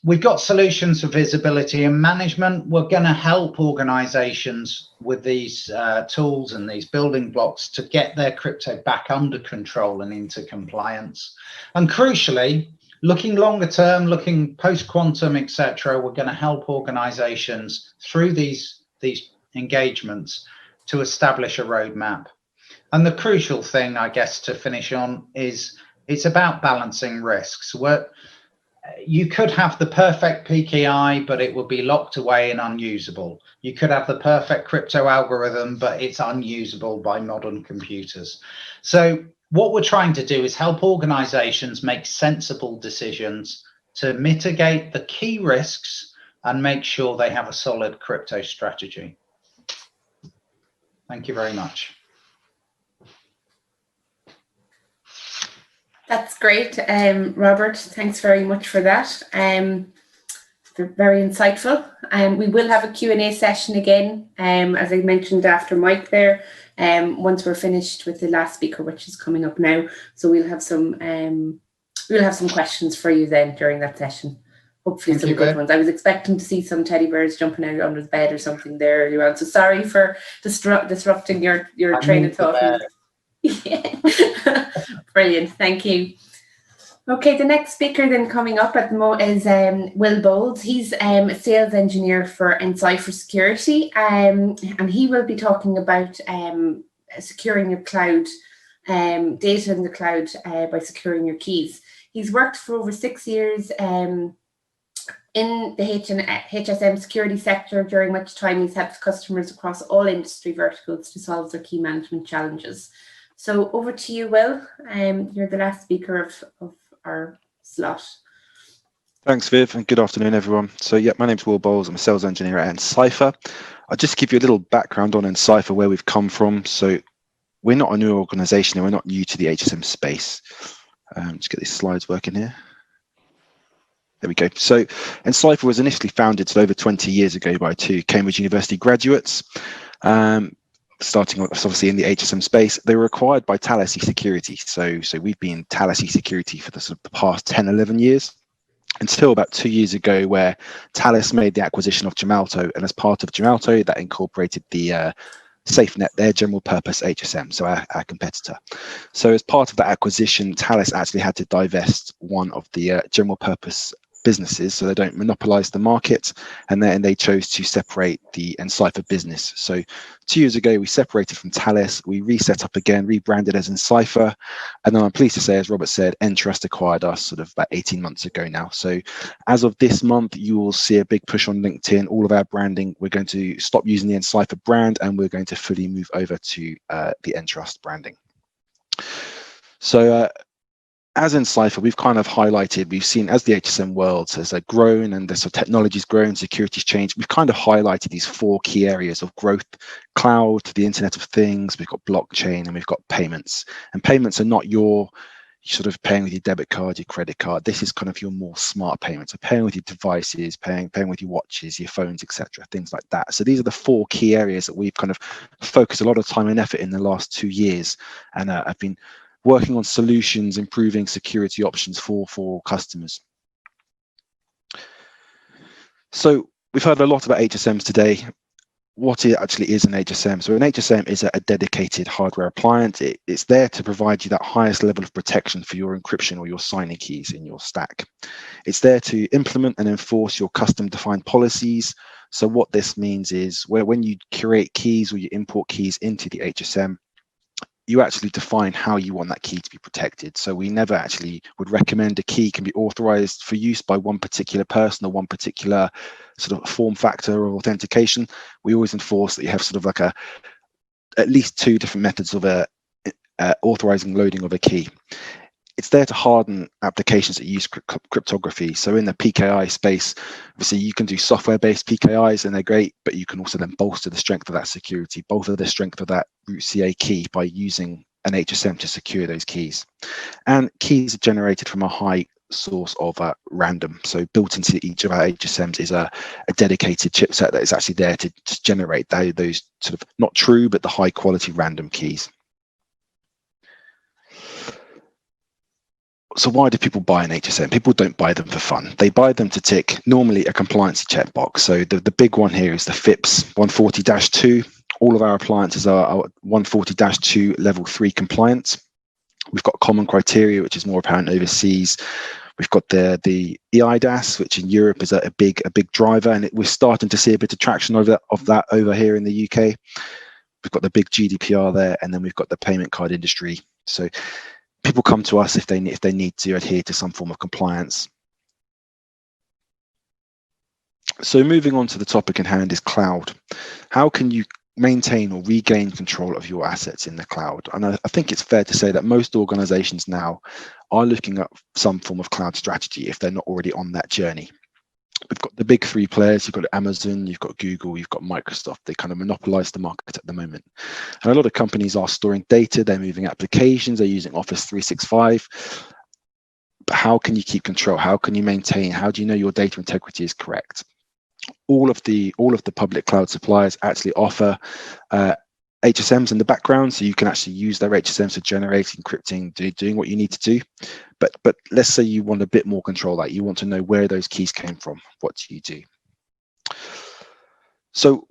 We've got solutions for visibility and management. We're going to help organizations with these tools and these building blocks to get their crypto back under control and into compliance. And crucially, looking longer term, looking post-quantum, etc., we're going to help organizations through these engagements to establish a roadmap. And the crucial thing, I guess, to finish on is it's about balancing risks. You could have the perfect PKI, but it will be locked away and unusable. You could have the perfect crypto algorithm, but it's unusable by modern computers. So what we're trying to do is help organizations make sensible decisions to mitigate the key risks and make sure they have a solid crypto strategy. Thank you very much. That's great, Robert. Thanks very much for that. They're very insightful. We will have a Q&A session again, as I mentioned after Mike there, once we're finished with the last speaker, which is coming up now. So we'll have some questions for you then during that session. Hopefully some good ones. I was expecting to see some teddy bears jumping out under the bed or something there earlier on. So sorry for disrupting your train of thought. Yeah. Brilliant, thank you. Okay, the next speaker then coming up at the is Will Bowles. He's a sales engineer for nCipher Security, and he will be talking about securing your cloud data in the cloud by securing your keys. He's worked for over 6 years in the HSM security sector, during which time he's helped customers across all industry verticals to solve their key management challenges. So over to you, Will. You're the last speaker of our slot. Thanks, Viv, and good afternoon, everyone. So, yeah, my name's Will Bowles. I'm a sales engineer at nCipher. I'll just give you a little background on nCipher, where we've come from. So, we're not a new organisation, and we're not new to the HSM space. Just get these slides working here. There we go. So, nCipher was initially founded over 20 years ago by two Cambridge University graduates, starting obviously in the HSM space. They were acquired by Thales Security. So we've been Thales Security for the past 10, 11 years. Until about 2 years ago, where Thales made the acquisition of Gemalto, and as part of Gemalto, that incorporated the SafeNet, their general purpose HSM, so our competitor. So as part of that acquisition, Thales actually had to divest one of the general purpose businesses, so they don't monopolize the market, and then they chose to separate the nCipher business. So 2 years ago, we separated from Thales, we reset up again, rebranded as nCipher, and then I'm pleased to say, as Robert said, Entrust acquired us sort of about 18 months ago now. So as of this month, you will see a big push on LinkedIn, all of our branding. We're going to stop using the nCipher brand, and we're going to fully move over to the Entrust branding. So as nCipher, we've kind of highlighted, we've seen as the HSM world has grown and the sort of technology's grown, security's changed, we've kind of highlighted these 4 key areas of growth: cloud, the Internet of Things, we've got blockchain, and we've got payments. And payments are not your sort of paying with your debit card, your credit card. This is kind of your more smart payments, so paying with your devices, paying with your watches, your phones, etc., things like that. So these are the 4 key areas that we've kind of focused a lot of time and effort in the last 2 years, and I've been working on solutions, improving security options for customers. So we've heard a lot about HSMs today. What it actually is an HSM. So an HSM is a dedicated hardware appliance. It's there to provide you that highest level of protection for your encryption or your signing keys in your stack. It's there to implement and enforce your custom defined policies. So what this means is when you create keys or you import keys into the HSM, you actually define how you want that key to be protected. So we never actually would recommend a key can be authorized for use by one particular person or one particular sort of form factor of authentication. We always enforce that you have sort of like at least 2 different methods of authorizing loading of a key. It's there to harden applications that use cryptography. So in the PKI space, obviously you can do software-based PKIs and they're great, but you can also then bolster the strength of that security, bolster the strength of that root CA key by using an HSM to secure those keys. And keys are generated from a high source of random. So built into each of our HSMs is a dedicated chipset that is actually there to generate those sort of not true, but the high quality random keys. So why do people buy an HSM? People don't buy them for fun. They buy them to tick normally a compliance checkbox. So the big one here is the FIPS 140-2. All of our appliances are 140-2 level 3 compliant. We've got common criteria, which is more apparent overseas. We've got the EIDAS, which in Europe is a big driver, and we're starting to see a bit of traction of that over here in the UK. We've got the big GDPR there, and then we've got the payment card industry. So people come to us if they need to adhere to some form of compliance. So moving on to the topic in hand is cloud. How can you maintain or regain control of your assets in the cloud? And I think it's fair to say that most organizations now are looking at some form of cloud strategy if they're not already on that journey. We've got the big 3 players. You've got Amazon, you've got Google, you've got Microsoft. They kind of monopolize the market at the moment. And a lot of companies are storing data, they're moving applications, they're using Office 365. But how can you keep control? How can you maintain? How do you know your data integrity is correct? All of the public cloud suppliers actually offer HSMs in the background, so you can actually use their HSMs for generating, encrypting, doing what you need to do. But let's say you want a bit more control, that you want to know where those keys came from. What do you do? So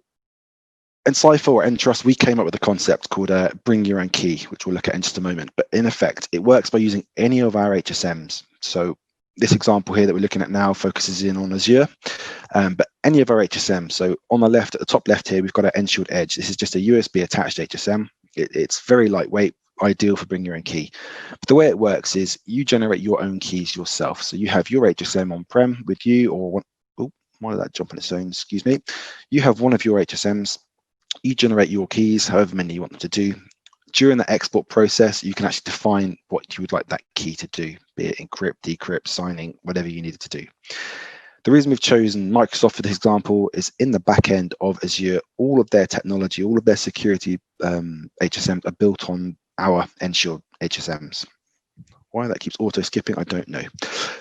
nCipher or Entrust, we came up with a concept called bring your own key, which we'll look at in just a moment. But in effect, it works by using any of our HSMs. So this example here that we're looking at now focuses in on Azure, but any of our HSMs. So on the left, at the top left here, we've got our Enshield Edge. This is just a USB attached HSM. It's very lightweight, ideal for bring your own key. But the way it works is you generate your own keys yourself. So you have your HSM on-prem with you, or one, oh, why did that jump on its own? Excuse me. You have one of your HSMs. You generate your keys, however many you want them to do. During the export process, you can actually define what you would like that key to do, be it encrypt, decrypt, signing, whatever you need it to do. The reason we've chosen Microsoft for this example is in the back end of Azure, all of their technology, all of their security HSMs are built on our Ensure HSMs. Why that keeps auto skipping, I don't know.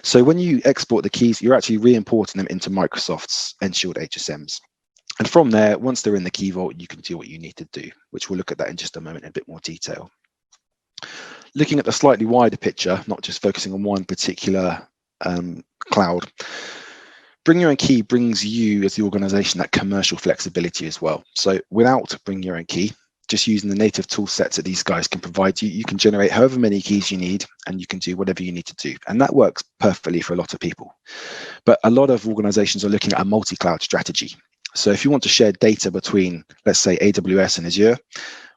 So when you export the keys, you're actually re-importing them into Microsoft's Ensure HSMs. And from there, once they're in the key vault, you can do what you need to do, which we'll look at that in just a moment in a bit more detail. Looking at the slightly wider picture, not just focusing on one particular cloud, Bring Your Own Key brings you as the organization that commercial flexibility as well. So without Bring Your Own Key, just using the native tool sets that these guys can provide you, you can generate however many keys you need and you can do whatever you need to do. And that works perfectly for a lot of people. But a lot of organizations are looking at a multi-cloud strategy. So if you want to share data between, let's say, AWS and Azure,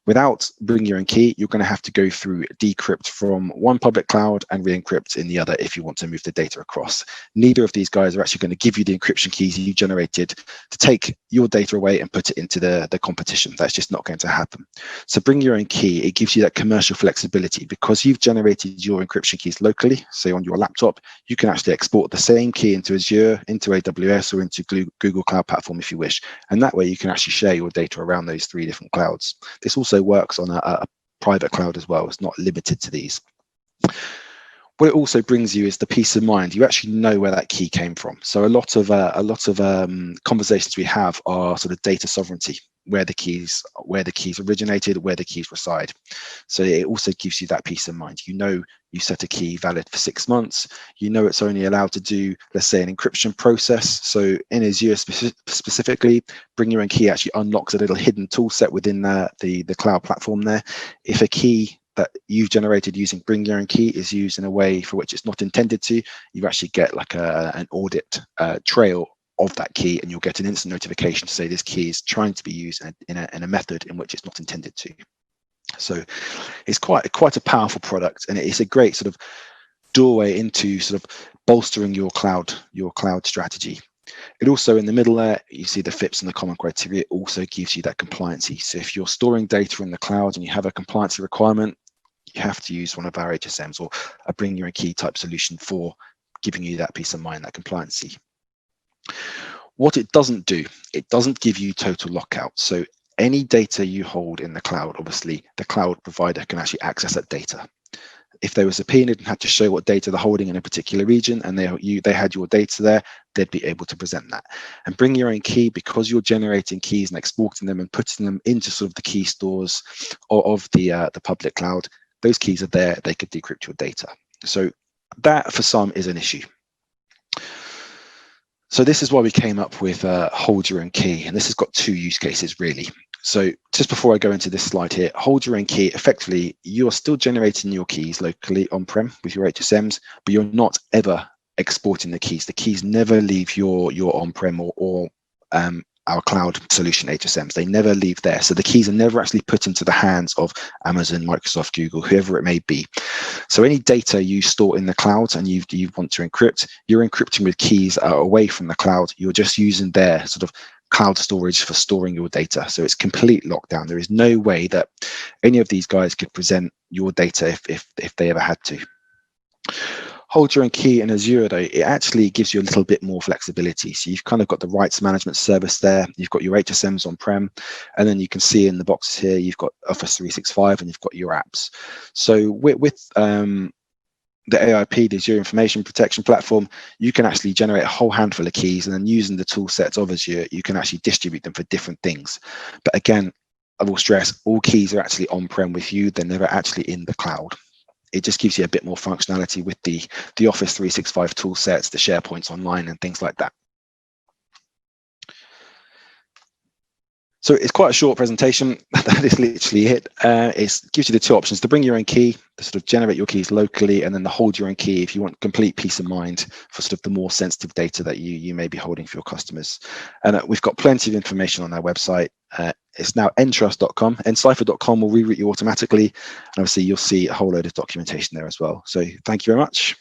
without Bring Your Own Key, you're going to have to go through decrypt from one public cloud and re-encrypt in the other if you want to move the data across. Neither of these guys are actually going to give you the encryption keys you generated to take your data away and put it into the competition. That's just not going to happen. So Bring Your Own Key, it gives you that commercial flexibility because you've generated your encryption keys locally, say on your laptop. You can actually export the same key into Azure, into AWS, or into Google Cloud Platform if you wish. And that way you can actually share your data around those 3 different clouds. This also works on a private cloud as well. It's not limited to these. What it also brings you is the peace of mind. You actually know where that key came from. So a lot of conversations we have are sort of data sovereignty, where the keys originated, where the keys reside. So it also gives you that peace of mind. You know, you set a key valid for 6 months. You know it's only allowed to do, let's say, an encryption process. So in Azure specifically, Bring Your Own Key actually unlocks a little hidden tool set within the cloud platform there. If a key that you've generated using Bring Your Own Key is used in a way for which it's not intended to, you actually get like an audit trail of that key, and you'll get an instant notification to say this key is trying to be used in a method in which it's not intended to. So it's quite a powerful product, and it's a great sort of doorway into sort of bolstering your cloud strategy. It also, in the middle there, you see the FIPS and the common criteria. It also gives you that compliancy. So if you're storing data in the cloud and you have a compliancy requirement, you have to use one of our HSMs or a Bring Your Own Key type solution for giving you that peace of mind, that compliancy. What it doesn't do, it doesn't give you total lockout. So any data you hold in the cloud, obviously the cloud provider can actually access that data. If they were subpoenaed and had to show what data they're holding in a particular region and they had your data there, they'd be able to present that. And Bring Your Own Key, because you're generating keys and exporting them and putting them into sort of the key stores of the public cloud, those keys are there, they could decrypt your data. So that for some is an issue. So this is why we came up with Hold Your Own Key, and this has got 2 use cases really. So just before I go into this slide here, Hold Your Own Key, effectively, you're still generating your keys locally on-prem with your HSMs, but you're not ever exporting the keys. The keys never leave your on-prem or our cloud solution HSMs. They never leave there. So the keys are never actually put into the hands of Amazon, Microsoft, Google, whoever it may be. So any data you store in the cloud and you want to encrypt, you're encrypting with keys away from the cloud. You're just using their sort of cloud storage for storing your data. So it's complete lockdown. There is no way that any of these guys could present your data if they ever had to. Hold Your Own Key in Azure, though, it actually gives you a little bit more flexibility. So you've kind of got the rights management service there. You've got your HSMs on-prem, and then you can see in the boxes here, you've got Office 365 and you've got your apps. So with the AIP, the Azure Information Protection Platform, you can actually generate a whole handful of keys, and then using the tool sets of Azure, you can actually distribute them for different things. But again, I will stress, all keys are actually on-prem with you. They're never actually in the cloud. It just gives you a bit more functionality with the Office 365 tool sets, the SharePoints online and things like that. So it's quite a short presentation. That is literally it. It gives you the two options: to bring your own key, to sort of generate your keys locally, and then to hold your own key if you want complete peace of mind for sort of the more sensitive data that you may be holding for your customers. And we've got plenty of information on our website. It's now entrust.com. nCipher.com will reroute you automatically, and obviously you'll see a whole load of documentation there as well. So thank you very much.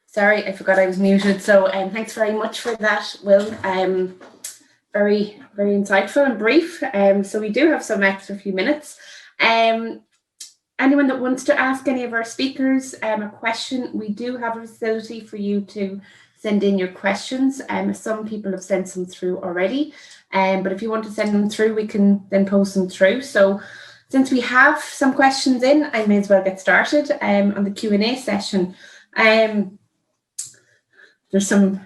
Sorry, I forgot I was muted. So thanks very much for that, Will. Very, very insightful and brief. So we do have some extra few minutes. Anyone that wants to ask any of our speakers a question, we do have a facility for you to send in your questions. Some people have sent some through already, but if you want to send them through, we can then post them through. So since we have some questions in, I may as well get started on the Q&A session. There's some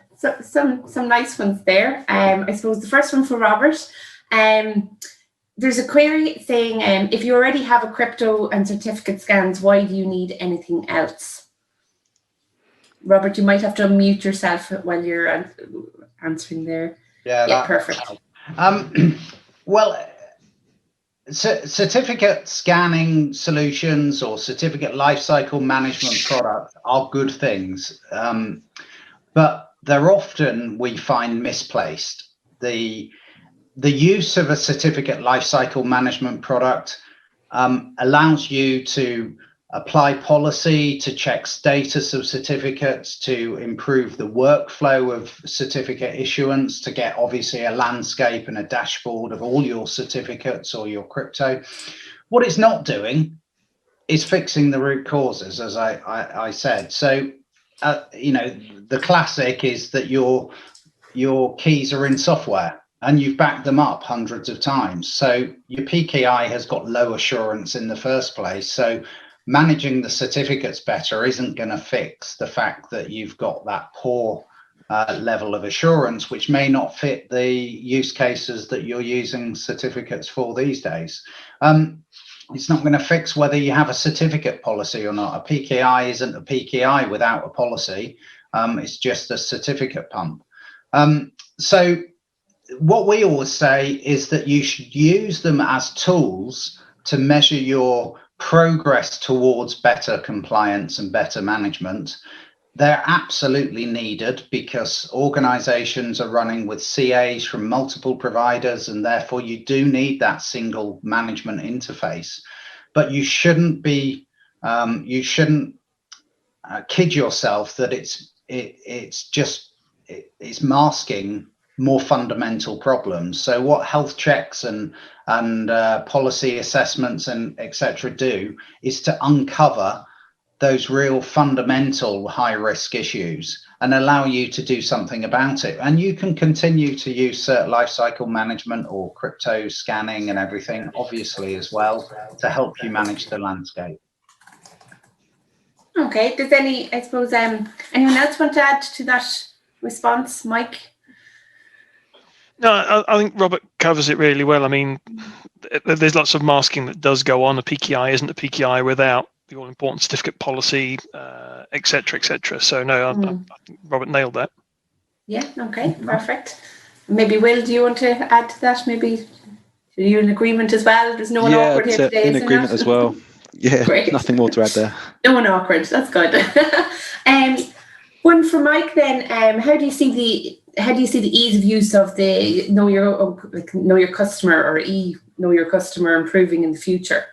nice ones there. I suppose the first one for Robert. There's a query saying, if you already have a crypto and certificate scans, why do you need anything else? Robert, you might have to unmute yourself while you're answering there. Yeah, perfect. Well, certificate scanning solutions or certificate lifecycle management products are good things. But they're often, we find, misplaced. The use of a certificate lifecycle management product allows you to apply policy, to check status of certificates, to improve the workflow of certificate issuance, to get obviously a landscape and a dashboard of all your certificates or your crypto. What it's not doing is fixing the root causes, as I said. So you know, the classic is that your keys are in software and you've backed them up hundreds of times. So your PKI has got low assurance in the first place. So managing the certificates better isn't going to fix the fact that you've got that poor level of assurance, which may not fit the use cases that you're using certificates for these days. It's not going to fix whether you have a certificate policy or not. A PKI isn't a PKI without a policy. It's just a certificate pump. So what we always say is that you should use them as tools to measure your progress towards better compliance and better management. They're absolutely needed because organizations are running with CAs from multiple providers, and therefore you do need that single management interface. But you shouldn't be, kid yourself that it's masking more fundamental problems. So what health checks and policy assessments and etc. do is to uncover those real fundamental high-risk issues and allow you to do something about it. And you can continue to use cert lifecycle management or crypto scanning and everything, obviously, as well, to help you manage the landscape. Okay, does anyone else want to add to that response, Mike? No, I think Robert covers it really well. I mean, there's lots of masking that does go on. A PKI isn't a PKI without the all-important certificate policy, et cetera. So no, I think Robert nailed that. Yeah, okay, perfect. Maybe Will, do you want to add to that? Maybe are you in agreement as well? There's no one awkward here today. In agreement as well. Yeah, great. Nothing more to add there. No one awkward, that's good. One for Mike then. How do you see the ease of use of the know your customer or know your customer improving in the future?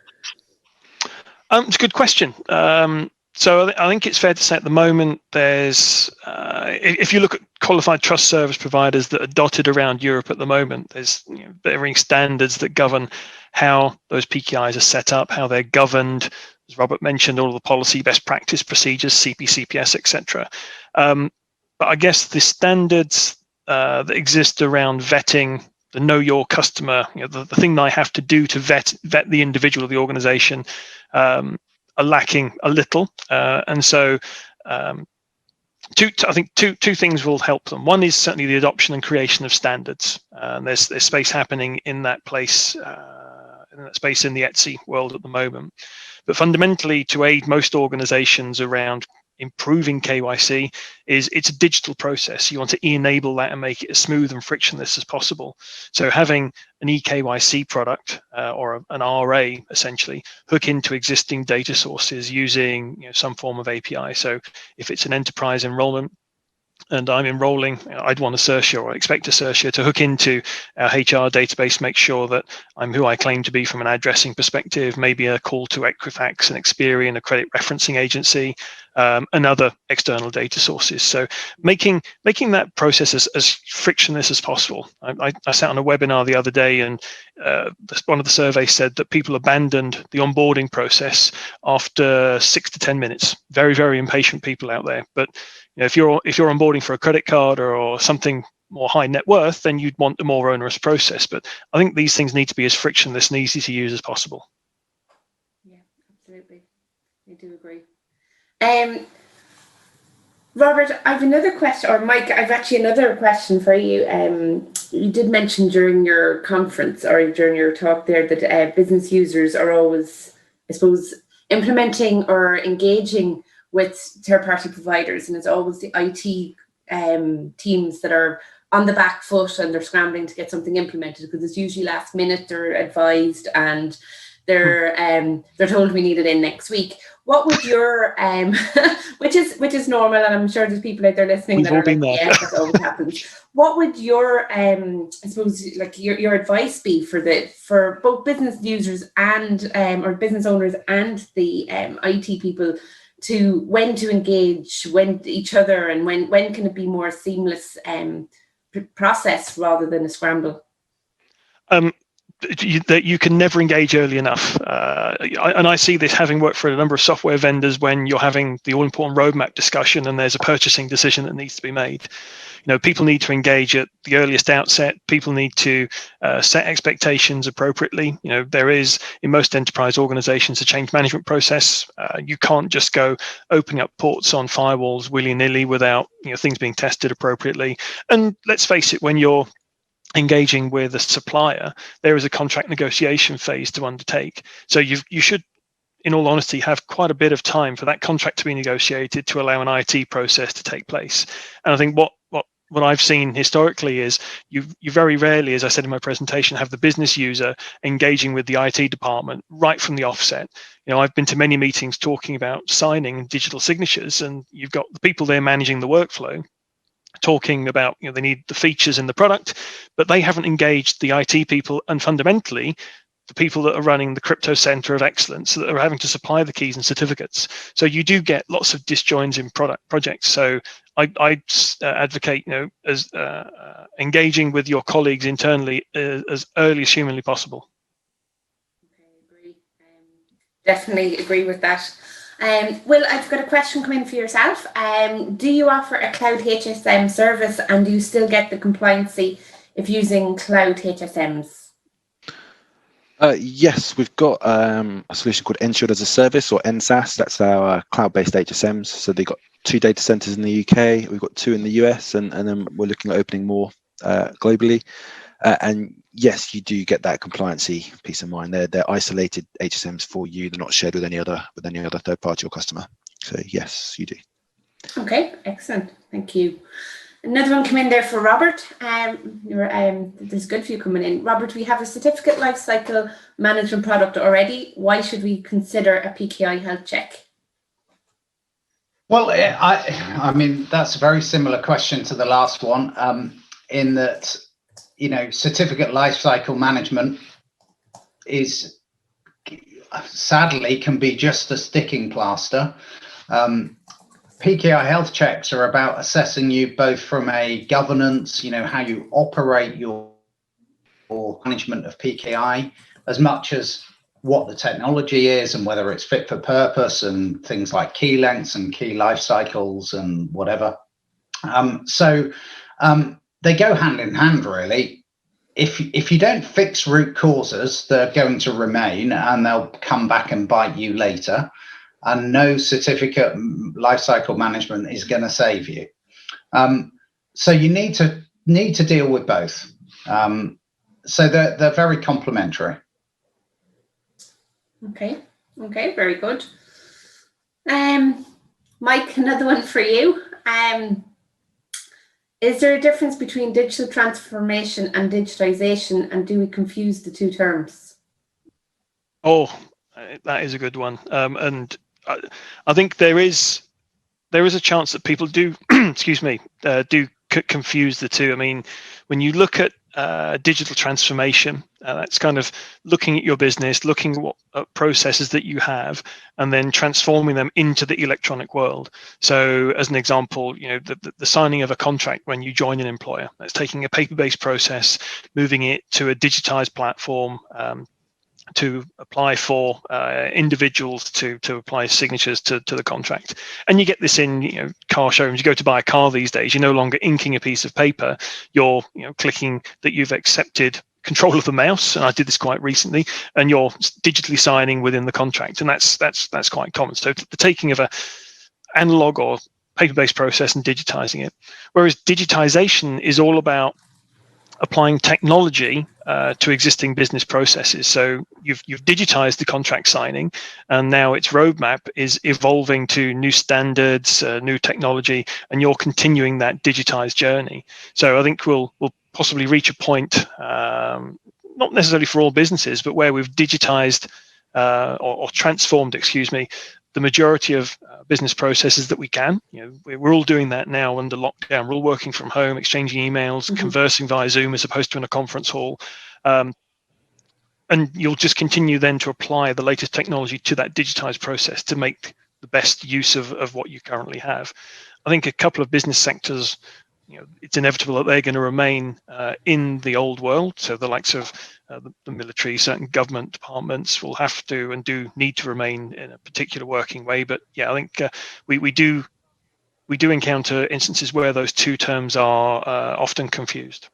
It's a good question. So I think it's fair to say at the moment there's, if you look at qualified trust service providers that are dotted around Europe at the moment, there's varying standards that govern how those PKIs are set up, how they're governed. As Robert mentioned, all of the policy, best practice procedures, CP, CPS, etc. But I guess the standards that exist around vetting the know your customer, the thing that I have to do to vet the individual of the organization, are lacking a little, and so I think two things will help them. One is certainly the adoption and creation of standards. There's space happening in that place in that space in the Etsy world at the moment. But fundamentally, to aid most organizations around improving KYC, it's a digital process. You want to enable that and make it as smooth and frictionless as possible. So having an eKYC product or an RA essentially hook into existing data sources using some form of API. So if it's an enterprise enrollment and I'm enrolling, I'd want Ascertia or expect Ascertia to hook into our HR database, make sure that I'm who I claim to be from an addressing perspective, maybe a call to Equifax and Experian, a credit referencing agency, and other external data sources. So making that process as frictionless as possible. I sat on a webinar the other day, and one of the surveys said that people abandoned the onboarding process after 6 to 10 minutes. Very, very impatient people out there. But if you're onboarding for a credit card or something more high net worth, then you'd want a more onerous process. But I think these things need to be as frictionless and easy to use as possible. Yeah, absolutely. I do agree. Robert, I've another question, or Mike, I've actually another question for you. You did mention during your conference or during your talk there that business users are always, I suppose, implementing or engaging with third-party providers, and it's always the IT teams that are on the back foot and they're scrambling to get something implemented because it's usually last minute. They're advised and they're told we need it in next week. What would your which is normal, and I'm sure there's people out there listening that are like, yeah, that always happens. What would your I suppose like your advice be for both business users and or business owners and the IT people to when to engage when each other, and when can it be more seamless process rather than a scramble? That you can never engage early enough. And I see this having worked for a number of software vendors when you're having the all-important roadmap discussion and there's a purchasing decision that needs to be made. People need to engage at the earliest outset. People need to set expectations appropriately. There is, in most enterprise organizations, a change management process. You can't just go opening up ports on firewalls willy-nilly without things being tested appropriately. And let's face it, when you're engaging with a supplier, there is a contract negotiation phase to undertake. So you should, in all honesty, have quite a bit of time for that contract to be negotiated to allow an IT process to take place. And I think what I've seen historically is you very rarely, as I said in my presentation, have the business user engaging with the IT department right from the offset. I've been to many meetings talking about signing digital signatures, and you've got the people there managing the workflow talking about they need the features in the product, but they haven't engaged the IT people and fundamentally the people that are running the crypto center of excellence that are having to supply the keys and certificates. So you do get lots of disjoins in projects. So I advocate as engaging with your colleagues internally as early as humanly possible. Okay, agree. Definitely agree with that. Will, I've got a question coming for yourself. Do you offer a cloud HSM service, and do you still get the compliancy if using cloud HSMs? Yes, we've got a solution called Entrust as a Service, or NSAS. That's our cloud-based HSMs. So they've got 2 data centers in the UK. We've got 2 in the US, and then we're looking at opening more globally. And yes, you do get that compliancy peace of mind. They're isolated HSMs for you. They're not shared with any other third party or customer. So yes, you do. Okay, excellent. Thank you. Another one come in there for Robert. There's a good few coming in. Robert, we have a certificate lifecycle management product already. Why should we consider a PKI health check? Well, I mean, that's a very similar question to the last one, in that, certificate lifecycle management is sadly can be just a sticking plaster. PKI health checks are about assessing you both from a governance, how you operate your management of PKI, as much as what the technology is and whether it's fit for purpose and things like key lengths and key life cycles and whatever. They go hand in hand, really. If you don't fix root causes, they're going to remain and they'll come back and bite you later. And no certificate lifecycle management is going to save you. So you need to deal with both. So they're very complementary. Okay, very good. Mike, another one for you. Is there a difference between digital transformation and digitization, and do we confuse the two terms? Oh, that is a good one. And I think there is a chance that people do, excuse me, do confuse the two. I mean, when you look at digital transformation, that's kind of looking at your business, looking at what processes that you have, and then transforming them into the electronic world. So as an example, the signing of a contract when you join an employer, that's taking a paper-based process, moving it to a digitized platform, to apply for individuals to apply signatures to the contract. And you get this in car showrooms. You go to buy a car these days, you're no longer inking a piece of paper, you're clicking that you've accepted control of the mouse, and I did this quite recently, and you're digitally signing within the contract, and that's quite common. So the taking of a analog or paper-based process and digitizing it, whereas digitization is all about applying technology to existing business processes. So you've digitized the contract signing, and now its roadmap is evolving to new standards, new technology, and you're continuing that digitized journey. So I think we'll possibly reach a point, not necessarily for all businesses, but where we've digitized or transformed, the majority of business processes that we can. We're all doing that now under lockdown. We're all working from home, exchanging emails, conversing via Zoom as opposed to in a conference hall. And you'll just continue then to apply the latest technology to that digitized process to make the best use of what you currently have. I think a couple of business sectors, it's inevitable that they're going to remain in the old world. So the likes of the military, certain government departments will have to and do need to remain in a particular working way. But yeah, I think we do encounter instances where those two terms are often confused.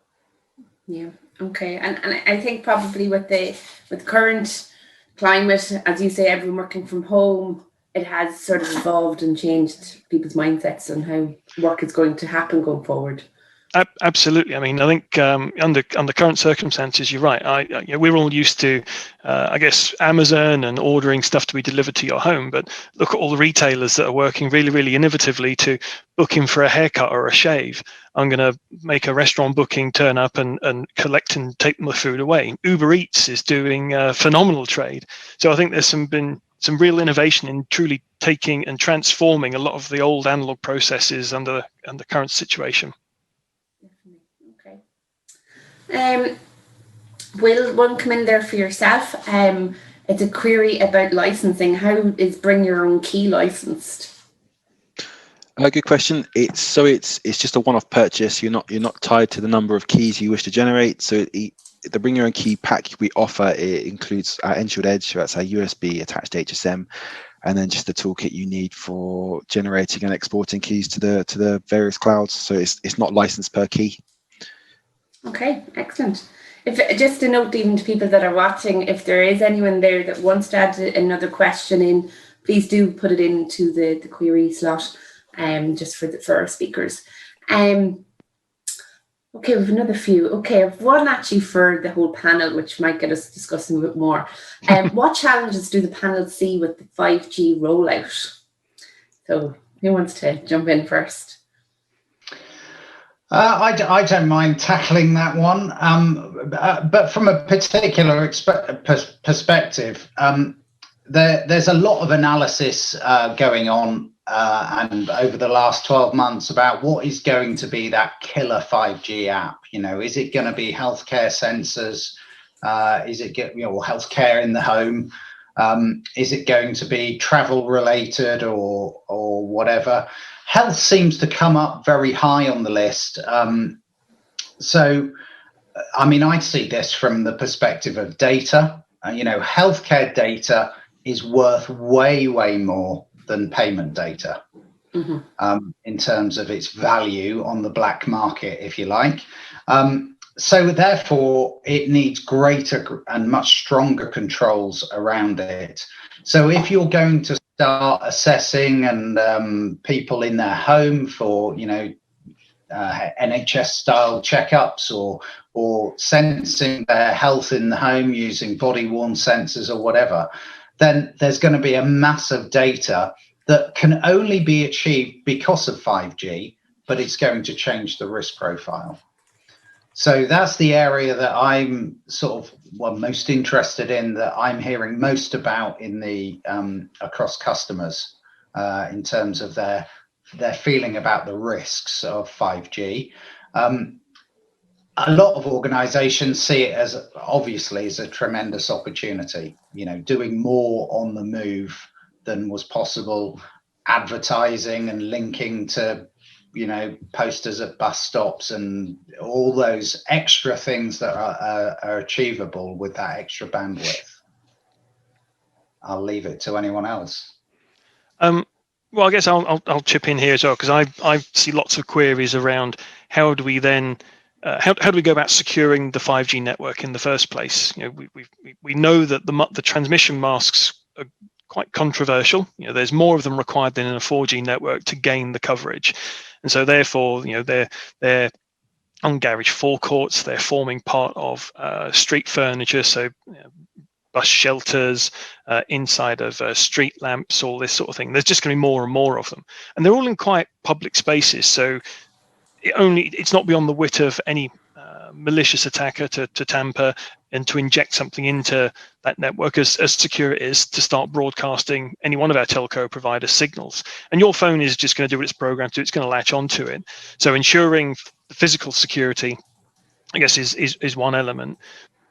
Yeah. Okay. And I think probably with the current climate, as you say, everyone working from home, it has sort of evolved and changed people's mindsets on how work is going to happen going forward. Absolutely. I mean, I think under current circumstances, you're right. We're all used to, I guess, Amazon and ordering stuff to be delivered to your home. But look at all the retailers that are working really, really innovatively to book in for a haircut or a shave. I'm going to make a restaurant booking, turn up and collect and take my food away. Uber Eats is doing a phenomenal trade. So I think there's been some real innovation in truly taking and transforming a lot of the old analog processes under the current situation. Will, one come in there for yourself? It's a query about licensing. How is Bring Your Own Key licensed? Good question. It's just a one-off purchase. You're not tied to the number of keys you wish to generate. So the Bring Your Own Key pack we offer, it includes our Entrust Edge, so that's our USB attached HSM, and then just the toolkit you need for generating and exporting keys to the various clouds. So it's not licensed per key. Okay, excellent. If just a note even to people that are watching, if there is anyone there that wants to add another question in, please do put it into the query slot, just for our speakers. Okay, we have another few. Okay, I've one actually for the whole panel, which might get us discussing a bit more. What challenges do the panel see with the 5G rollout? So who wants to jump in first? I don't mind tackling that one, but from a particular perspective, there's a lot of analysis going on and over the last 12 months about what is going to be that killer 5G app. Is it going to be healthcare sensors? Is it healthcare in the home? Is it going to be travel related or whatever? Health seems to come up very high on the list. So, I mean, I see this from the perspective of data. Healthcare data is worth way, way more than payment data in terms of its value on the black market, if you like. So therefore, it needs greater and much stronger controls around it. So if you're going to start assessing and people in their home for, NHS style checkups or sensing their health in the home using body worn sensors or whatever, then there's going to be a mass of data that can only be achieved because of 5G, but it's going to change the risk profile. So that's the area that I'm sort of most interested in, that I'm hearing most about in the across customers in terms of their feeling about the risks of 5G. A lot of organizations see it as, obviously, as a tremendous opportunity, doing more on the move than was possible, advertising and linking to, posters at bus stops and all those extra things that are achievable with that extra bandwidth. I'll leave it to anyone else. Well, I guess I'll chip in here as well, because I see lots of queries around how do we then how do we go about securing the 5G network in the first place? We know that the transmission masks are quite controversial. There's more of them required than in a 4G network to gain the coverage, and so therefore, they're on garage forecourts. They're forming part of street furniture, so bus shelters, inside of street lamps, all this sort of thing. There's just going to be more and more of them, and they're all in quite public spaces. So it's not beyond the wit of any malicious attacker to tamper and to inject something into that network, as secure it is, to start broadcasting any one of our telco provider signals. And your phone is just going to do what it's programmed to. It's going to latch onto it. So ensuring the physical security, I guess, is one element.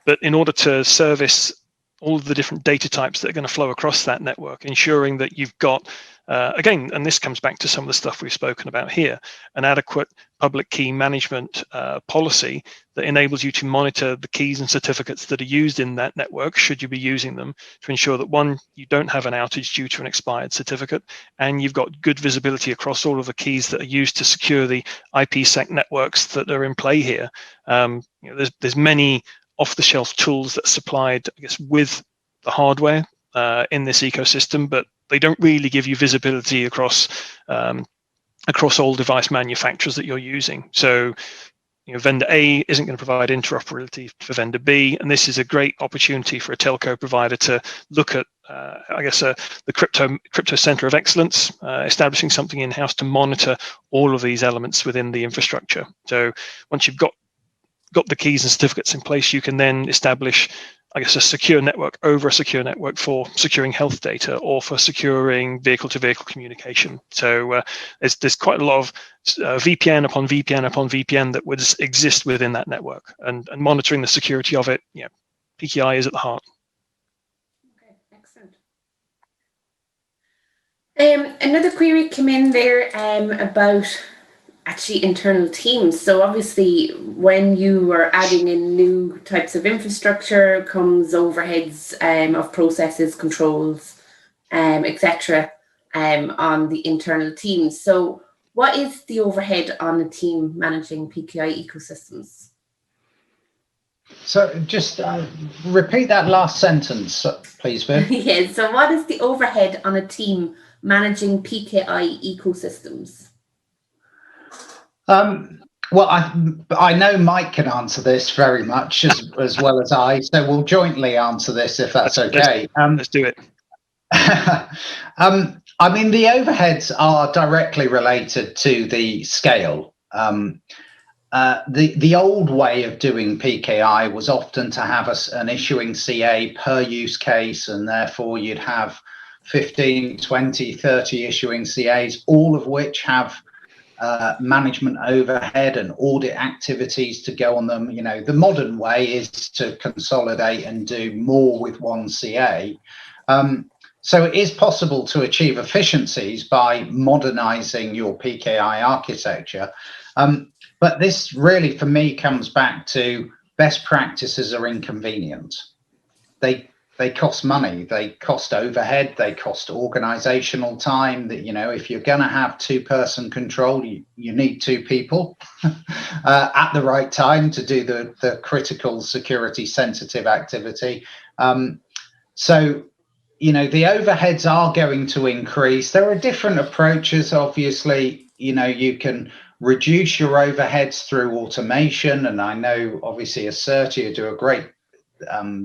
But in order to service all of the different data types that are going to flow across that network, ensuring that you've got, again, and this comes back to some of the stuff we've spoken about here, an adequate public key management policy that enables you to monitor the keys and certificates that are used in that network, should you be using them, to ensure that, one, you don't have an outage due to an expired certificate, and you've got good visibility across all of the keys that are used to secure the IPsec networks that are in play here. There's many off-the-shelf tools that are supplied, I guess, with the hardware in this ecosystem, but they don't really give you visibility across all device manufacturers that you're using. So, vendor A isn't going to provide interoperability for vendor B, and this is a great opportunity for a telco provider to look at, I guess, the crypto center of excellence, establishing something in-house to monitor all of these elements within the infrastructure. So once you've got the keys and certificates in place, you can then establish, I guess, a secure network over a secure network for securing health data or for securing vehicle-to-vehicle communication. So there's quite a lot of VPN upon VPN upon VPN that would exist within that network, and monitoring the security of it. PKI is at the heart. Okay, excellent. Another query came in there about actually internal teams. So obviously, when you are adding in new types of infrastructure, comes overheads of processes, controls, etc. On the internal teams. So what is the overhead on a team managing PKI ecosystems? So just repeat that last sentence, please, Viv. Yeah, so what is the overhead on a team managing PKI ecosystems? Well, I know Mike can answer this very much as well as I, so we'll jointly answer this if that's okay. Let's do it. I mean, the overheads are directly related to the scale. The old way of doing PKI was often to have an issuing CA per use case, and therefore you'd have 15, 20, 30 issuing CAs, all of which have management overhead and audit activities to go on them. The modern way is to consolidate and do more with one CA. So it is possible to achieve efficiencies by modernizing your PKI architecture. But this really, for me, comes back to best practices are inconvenient. They cost money, they cost overhead, they cost organizational time. That, if you're going to have two-person control, you need two people at the right time to do the critical security sensitive activity. So, the overheads are going to increase. There are different approaches, obviously. You can reduce your overheads through automation, and I know obviously Ascertia do a great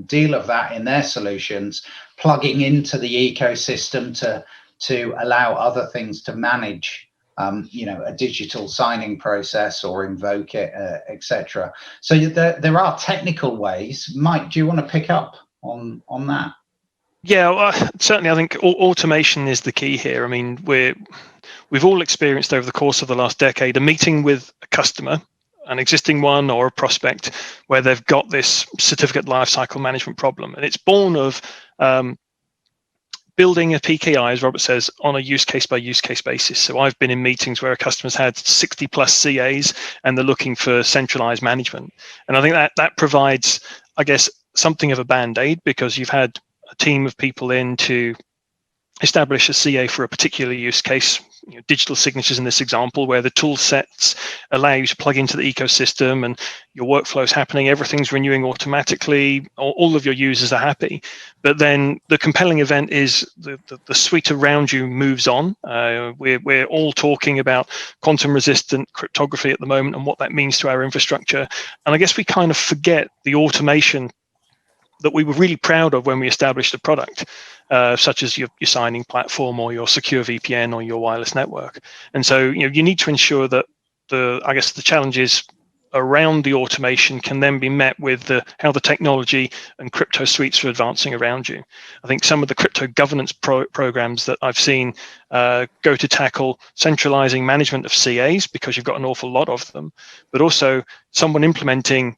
deal of that in their solutions, plugging into the ecosystem to allow other things to manage, a digital signing process or invoke it, etc. So there are technical ways. Mike, do you want to pick up on that? Yeah, well, certainly I think automation is the key here. I mean, we've all experienced over the course of the last decade a meeting with a customer, an existing one or a prospect, where they've got this certificate lifecycle management problem. And it's born of building a PKI, as Robert says, on a use case by use case basis. So I've been in meetings where a customer's had 60 plus CAs and they're looking for centralized management. And I think that provides, I guess, something of a band-aid, because you've had a team of people in to establish a CA for a particular use case, digital signatures in this example, where the tool sets allow you to plug into the ecosystem and your workflow's happening, everything's renewing automatically, all of your users are happy. But then the compelling event is the suite around you moves on. We're all talking about quantum resistant cryptography at the moment and what that means to our infrastructure. And I guess we kind of forget the automation that we were really proud of when we established the product, such as your signing platform or your secure VPN or your wireless network. And so, you need to ensure that the challenges around the automation can then be met with how the technology and crypto suites are advancing around you. I think some of the crypto governance programs that I've seen go to tackle centralizing management of CAs, because you've got an awful lot of them, but also someone implementing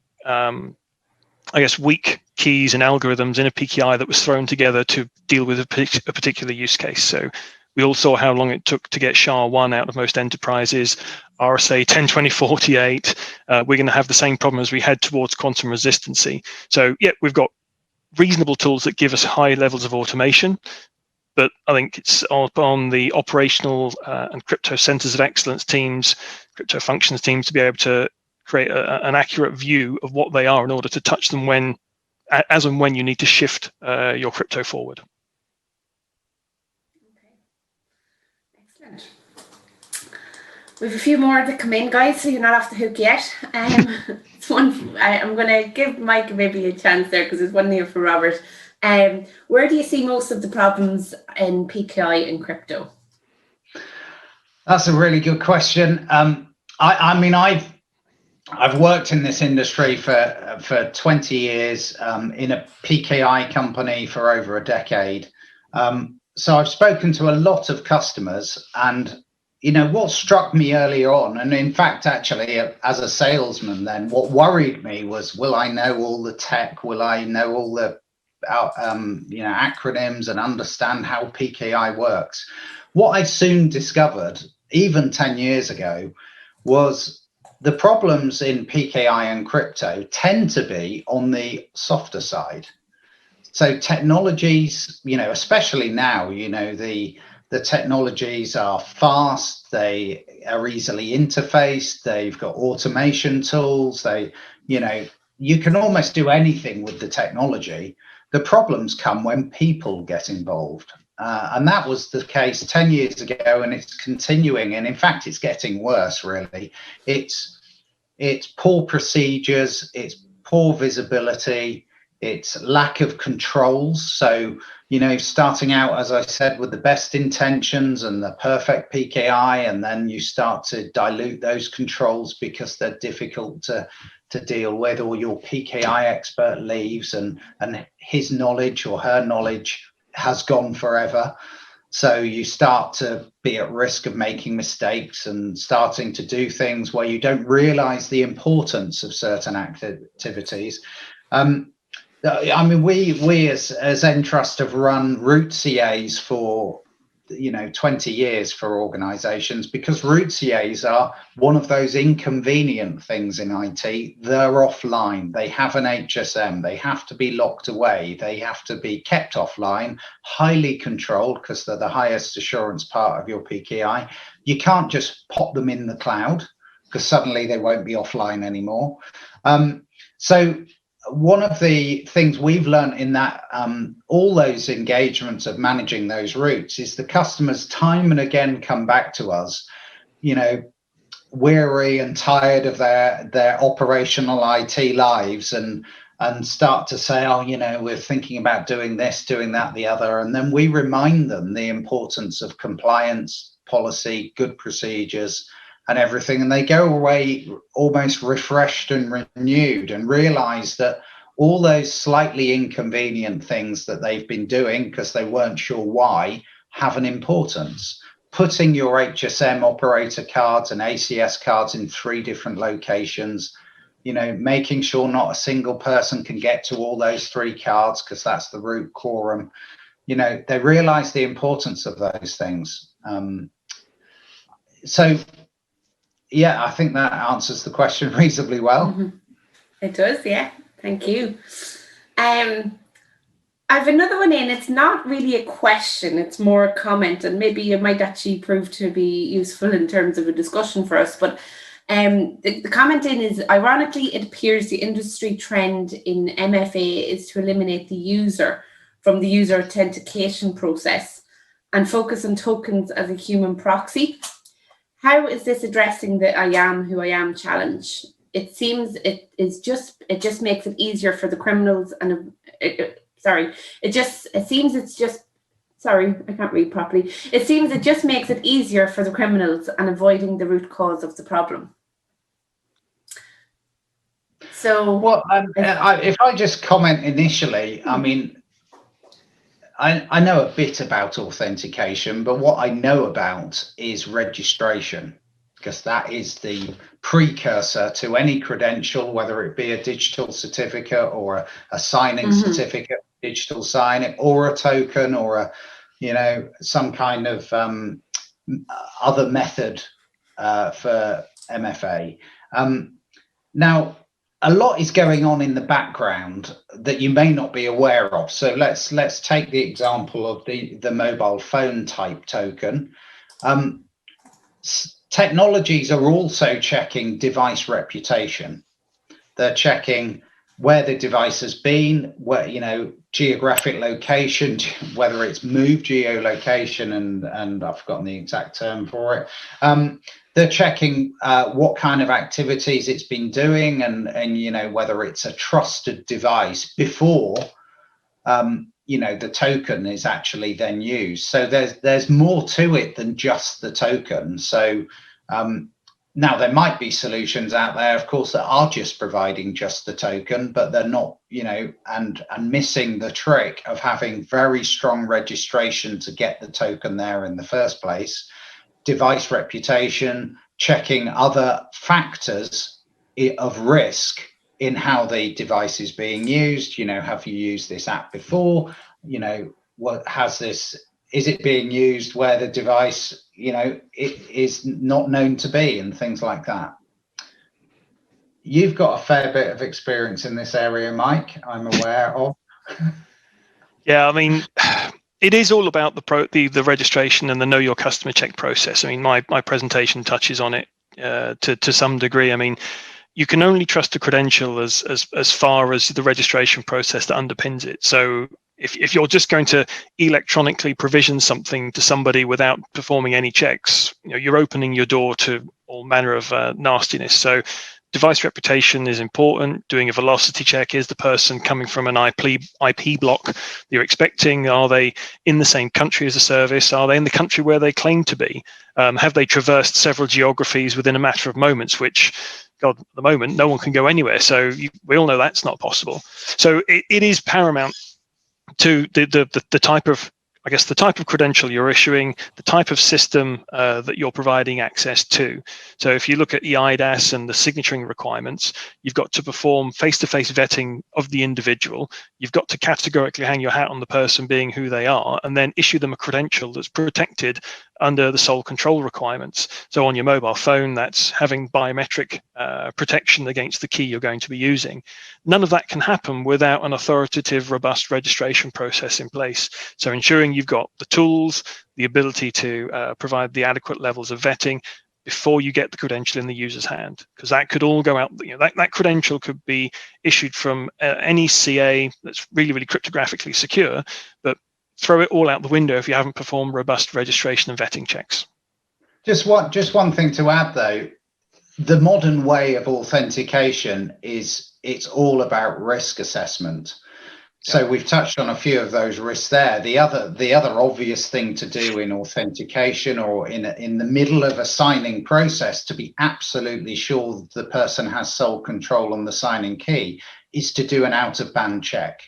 weak keys and algorithms in a PKI that was thrown together to deal with a particular use case. So we all saw how long it took to get SHA-1 out of most enterprises, RSA 102048. We're going to have the same problem as we head towards quantum resistancy. So yeah, we've got reasonable tools that give us high levels of automation, but I think it's on the operational and crypto centers of excellence teams, crypto functions teams, to be able to create an accurate view of what they are in order to touch them as and when you need to shift your crypto forward. Okay, excellent. We have a few more that come in, guys, so you're not off the hook yet. It's one I'm going to give Mike maybe a chance there, because there's one here for Robert. Where do you see most of the problems in PKI in crypto? That's a really good question. I've worked in this industry for 20 years, in a PKI company for over a decade. So I've spoken to a lot of customers, and what struck me early on, and in fact, actually, as a salesman then, what worried me was, will I know all the tech? Will I know all the acronyms and understand how PKI works? What I soon discovered, even 10 years ago, was the problems in PKI and crypto tend to be on the softer side. So technologies, especially now, the technologies are fast, they are easily interfaced, they've got automation tools, you can almost do anything with the technology. The problems come when people get involved. And that was the case 10 years ago, and it's continuing. And in fact, it's getting worse, really. It's poor procedures, it's poor visibility, it's lack of controls. So, starting out, as I said, with the best intentions and the perfect PKI, and then you start to dilute those controls because they're difficult to deal with, or your PKI expert leaves and his knowledge or her knowledge has gone forever. So you start to be at risk of making mistakes and starting to do things where you don't realize the importance of certain activities. We as Entrust have run root CAs for 20 years for organizations, because root CAs are one of those inconvenient things in IT. They're offline, they have an HSM, they have to be locked away, they have to be kept offline, highly controlled, because they're the highest assurance part of your PKI. You can't just pop them in the cloud, because suddenly they won't be offline anymore. So one of the things we've learned in that all those engagements of managing those routes is the customers time and again come back to us, weary and tired of their operational IT lives, and and start to say, oh, you know, we're thinking about doing this, doing that, the other. And then we remind them the importance of compliance, policy, good procedures, and everything. And they go away almost refreshed and renewed and realize that all those slightly inconvenient things that they've been doing because they weren't sure why have an importance. Putting your HSM operator cards and ACS cards in 3 different locations, you know, making sure not a single person can get to all those 3 cards because that's the root quorum. You know, they realize the importance of those things. So, yeah, I think that answers the question reasonably well. Mm-hmm. It does, yeah. Thank you. I have another one in. It's not really a question, it's more a comment, and maybe it might actually prove to be useful in terms of a discussion for us. But the comment in is, ironically, it appears the industry trend in MFA is to eliminate the user from the user authentication process and focus on tokens as a human proxy. How is this addressing the I am who I am challenge? It seems it just makes it easier for the criminals and it seems it just makes it easier for the criminals and avoiding the root cause of the problem. So, well, if I just comment initially, I mean, I know a bit about authentication, but what I know about is registration, because that is the precursor to any credential, whether it be a digital certificate or a signing certificate, digital sign, or a token, or a, you know, some kind of other method for MFA. Now, a lot is going on in the background that you may not be aware of. So let's take the example of the mobile phone type token. Technologies are also checking device reputation. They're checking where the device has been, where, you know, geographic location, whether it's moved geolocation, and I've forgotten the exact term for it. They're checking what kind of activities it's been doing, and you know, whether it's a trusted device before you know, the token is actually then used. So there's more to it than just the token. So now there might be solutions out there, of course, that are just providing just the token, but they're not, you know, and missing the trick of having very strong registration to get the token there in the first place. Device reputation, checking other factors of risk in how the device is being used. You know, have you used this app before? You know, what has this, is it being used where the device, you know, it is not known to be, and things like that. You've got a fair bit of experience in this area, Mike, I'm aware of. Yeah, I mean, it is all about the registration and the know your customer check process. I mean, my presentation touches on it to some degree. I mean, you can only trust a credential as far as the registration process that underpins it. So if you're just going to electronically provision something to somebody without performing any checks, you know, you're opening your door to all manner of nastiness. So device reputation is important. Doing a velocity check. Is the person coming from an IP block you're expecting? Are they in the same country as a service? Are they in the country where they claim to be? Have they traversed several geographies within a matter of moments, which, God, at the moment, no one can go anywhere. So we all know that's not possible. So it is paramount to the type of, I guess, the type of credential you're issuing, the type of system that you're providing access to. So if you look at eIDAS and the signaturing requirements, you've got to perform face-to-face vetting of the individual. You've got to categorically hang your hat on the person being who they are, and then issue them a credential that's protected under the sole control requirements. So on your mobile phone, that's having biometric protection against the key you're going to be using. None of that can happen without an authoritative, robust registration process in place. So ensuring you've got the tools, the ability to provide the adequate levels of vetting before you get the credential in the user's hand, because that could all go out. You know, that credential could be issued from any CA that's really, really cryptographically secure, but throw it all out the window if you haven't performed robust registration and vetting checks. Just one thing to add, though. The modern way of authentication is it's all about risk assessment. So we've touched on a few of those risks there. The other obvious thing to do in authentication or in the middle of a signing process, to be absolutely sure that the person has sole control on the signing key, is to do an out-of-band check.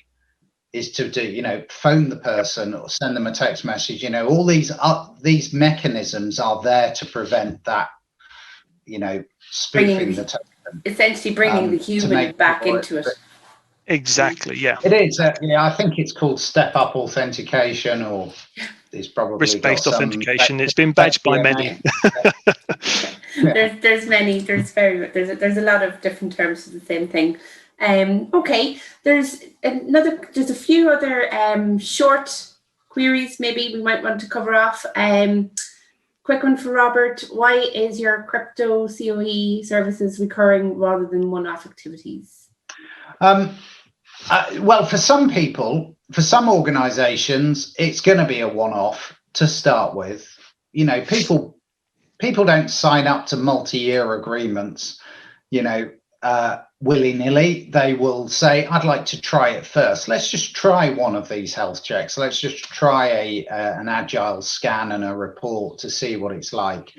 Is to do, you know, phone the person or send them a text message. You know, all these mechanisms are there to prevent that, you know, spoofing the token. Essentially bringing the human back into it. Exactly, yeah. It is. Yeah, I think it's called step-up authentication, or it's probably risk-based authentication. It's been badged by many. There's many. There's a lot of different terms for the same thing. Okay, there's a few other short queries maybe we might want to cover off. Quick one for Robert. Why is your crypto COE services recurring rather than one-off activities? Well, for some people, for some organizations, it's going to be a one-off to start with. You know, people don't sign up to multi-year agreements, you know, willy-nilly. They will say, I'd like to try it first. Let's just try one of these health checks. Let's just try an agile scan and a report to see what it's like.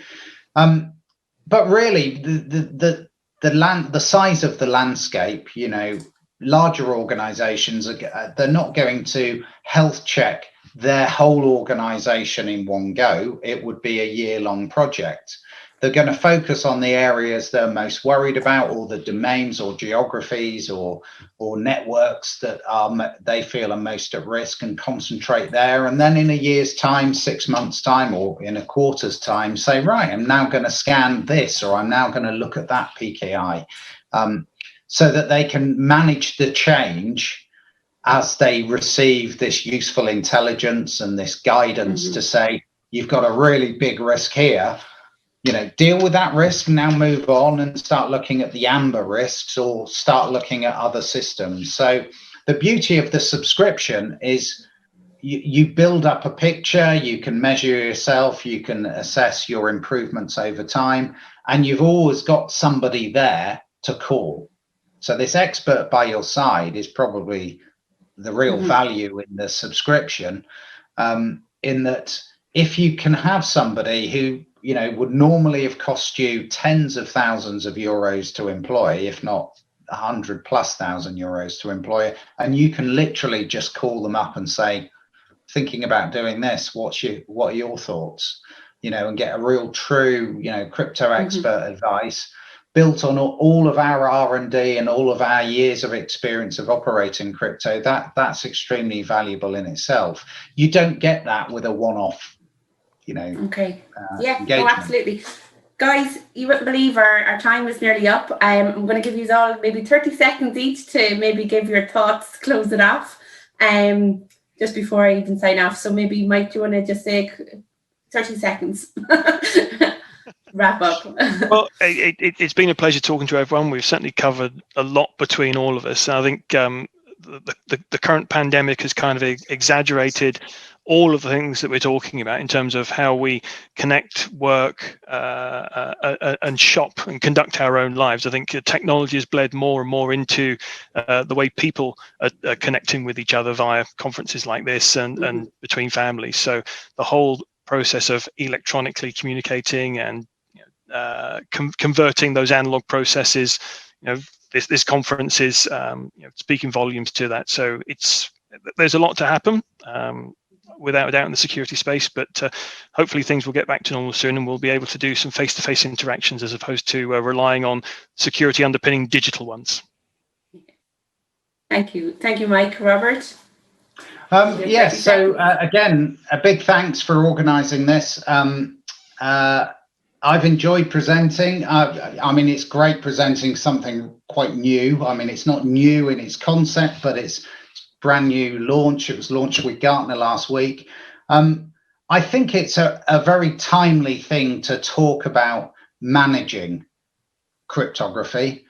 But really, the size of the landscape, you know, larger organizations, they're not going to health check their whole organization in one go. It would be a year-long project. They're going to focus on the areas they're most worried about, or the domains or geographies or networks that they feel are most at risk, and concentrate there. And then in a year's time, 6 months' time, or in a quarter's time, say, right, I'm now going to scan this, or I'm now going to look at that PKI, so that they can manage the change as they receive this useful intelligence and this guidance to say, you've got a really big risk here. You know, deal with that risk, now move on and start looking at the amber risks, or start looking at other systems. So the beauty of the subscription is you build up a picture, you can measure yourself, you can assess your improvements over time, and you've always got somebody there to call. So this expert by your side is probably the real value in the subscription, in that if you can have somebody who, you know, would normally have cost you tens of thousands of euros to employ, if not 100+ thousand euros to employ, and you can literally just call them up and say, thinking about doing this, what are your thoughts, you know, and get a real true, you know, crypto expert advice built on all of our R&D and all of our years of experience of operating crypto. That's extremely valuable in itself. You don't get that with a one-off, you know. Okay. No, absolutely. Guys, you wouldn't believe our time is nearly up. I'm going to give you all maybe 30 seconds each to maybe give your thoughts, close it off, just before I even sign off. So maybe, Mike, do you want to just say 30 seconds? Wrap up. Well, it's been a pleasure talking to everyone. We've certainly covered a lot between all of us. And I think the current pandemic has kind of exaggerated all of the things that we're talking about in terms of how we connect, work, and shop and conduct our own lives. I think technology has bled more and more into the way people are connecting with each other via conferences like this and between families. So the whole process of electronically communicating and converting those analog processes, you know, this conference is speaking volumes to that. So there's a lot to happen, without a doubt, in the security space, but hopefully things will get back to normal soon, and we'll be able to do some face-to-face interactions as opposed to relying on security underpinning digital ones. Thank you, Mike. Robert? Yes, so again, a big thanks for organising this. I've enjoyed presenting. I mean, it's great presenting something quite new. I mean, it's not new in its concept, but it's brand new launch. It was launched with Gartner last week. I think it's a very timely thing to talk about managing cryptography.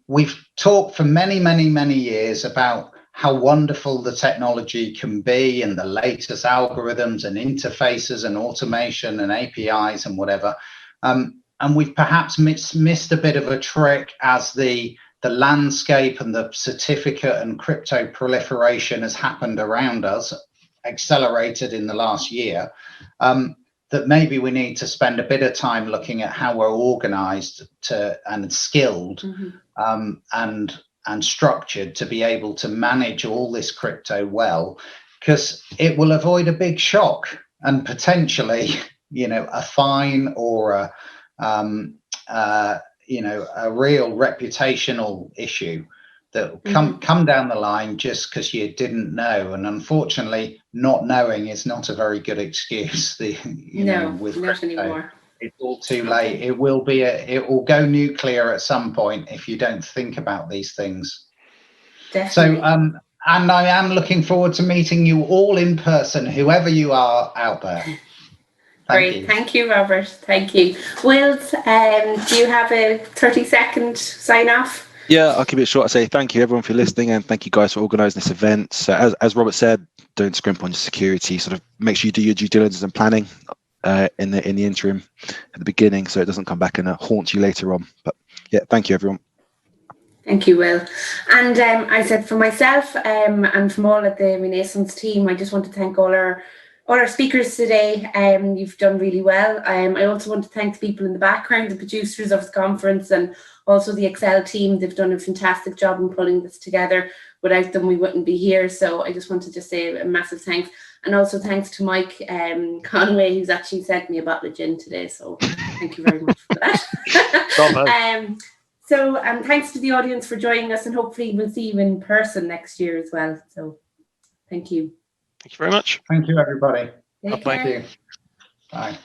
We've talked for many, many, many years about how wonderful the technology can be, and the latest algorithms and interfaces and automation and APIs and whatever. And we've perhaps missed a bit of a trick as the landscape and the certificate and crypto proliferation has happened around us, accelerated in the last year, that maybe we need to spend a bit of time looking at how we're organized and skilled and structured to be able to manage all this crypto well, because it will avoid a big shock and potentially, a fine or a real reputational issue that will come down the line just because you didn't know. And unfortunately, not knowing is not a very good excuse. With not crypto, anymore. it's all too late. It will go nuclear at some point if you don't think about these things. Definitely. So, and I am looking forward to meeting you all in person, whoever you are out there. Great. Thank you, Robert. Thank you. Will, do you have a 30-second sign off? Yeah, I'll keep it short. I say thank you everyone for listening, and thank you guys for organising this event. So as Robert said, don't scrimp on your security. Sort of make sure you do your due diligence and planning in the interim at the beginning, so it doesn't come back and haunt you later on. But yeah, thank you everyone. Thank you, Will. And I said for myself and from all at the Renaissance team, I just want to thank all our speakers today. You've done really well. I also want to thank the people in the background, the producers of the conference, and also the Excel team. They've done a fantastic job in pulling this together. Without them, we wouldn't be here. So I just wanted to say a massive thanks. And also thanks to Mike Conway, who's actually sent me a bottle of gin today. So thank you very much for that. So thanks to the audience for joining us, and hopefully we'll see you in person next year as well. So thank you. Thank you very much. Thank you, everybody. Thank you. Bye.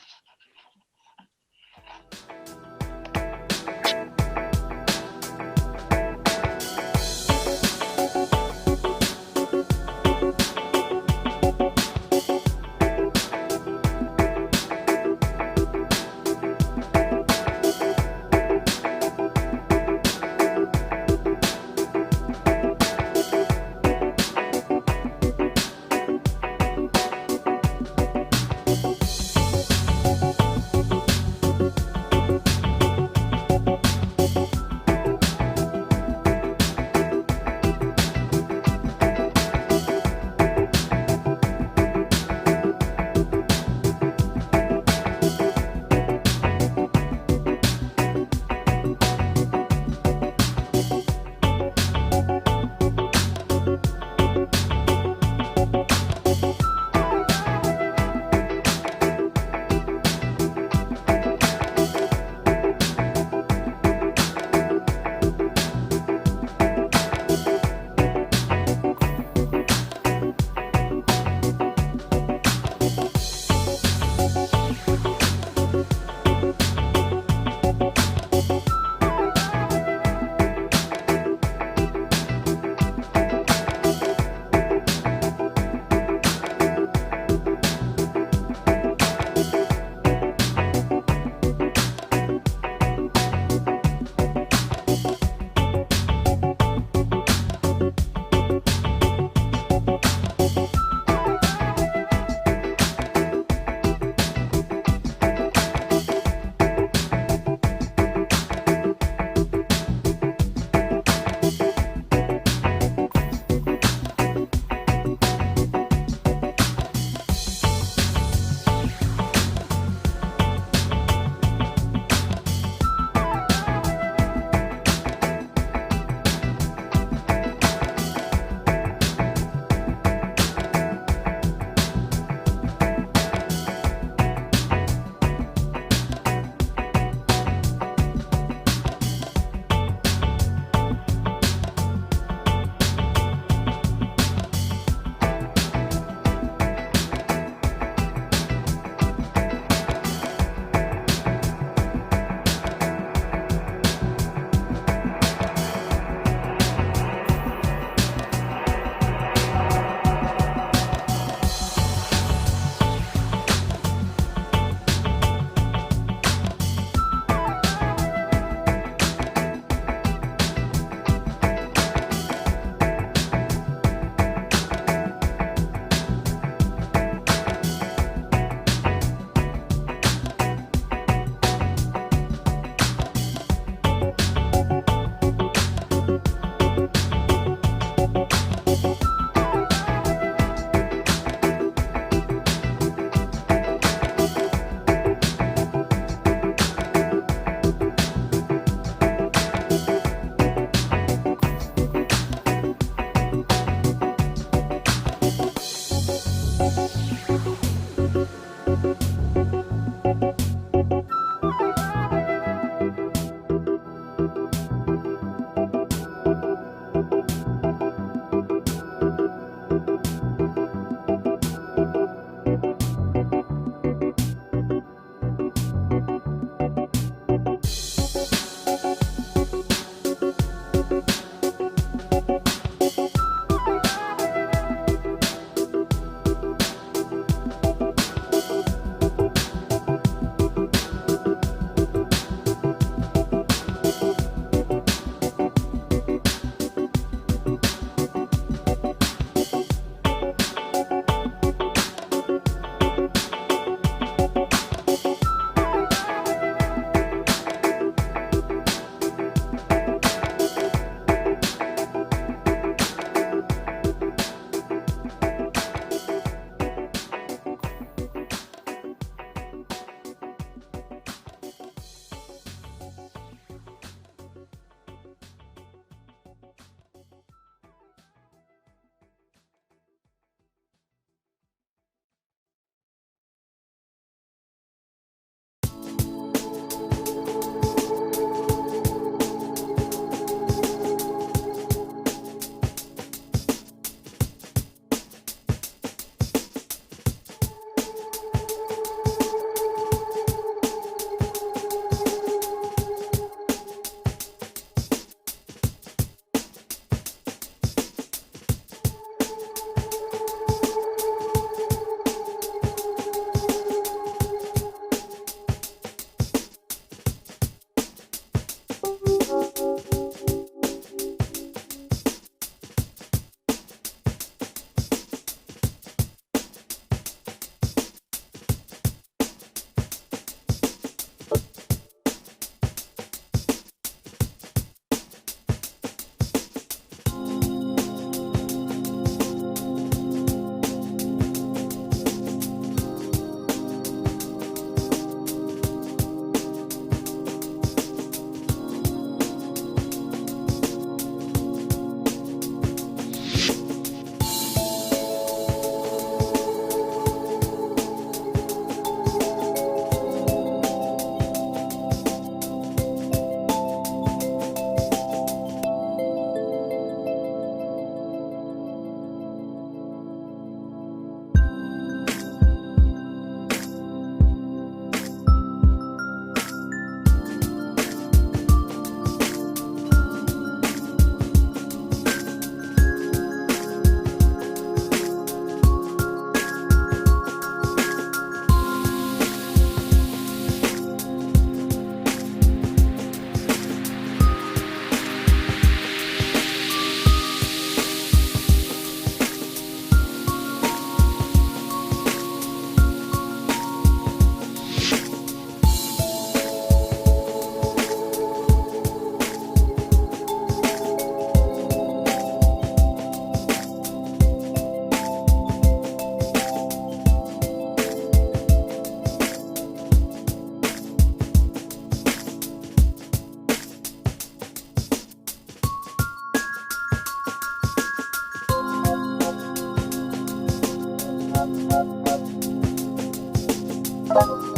Bye.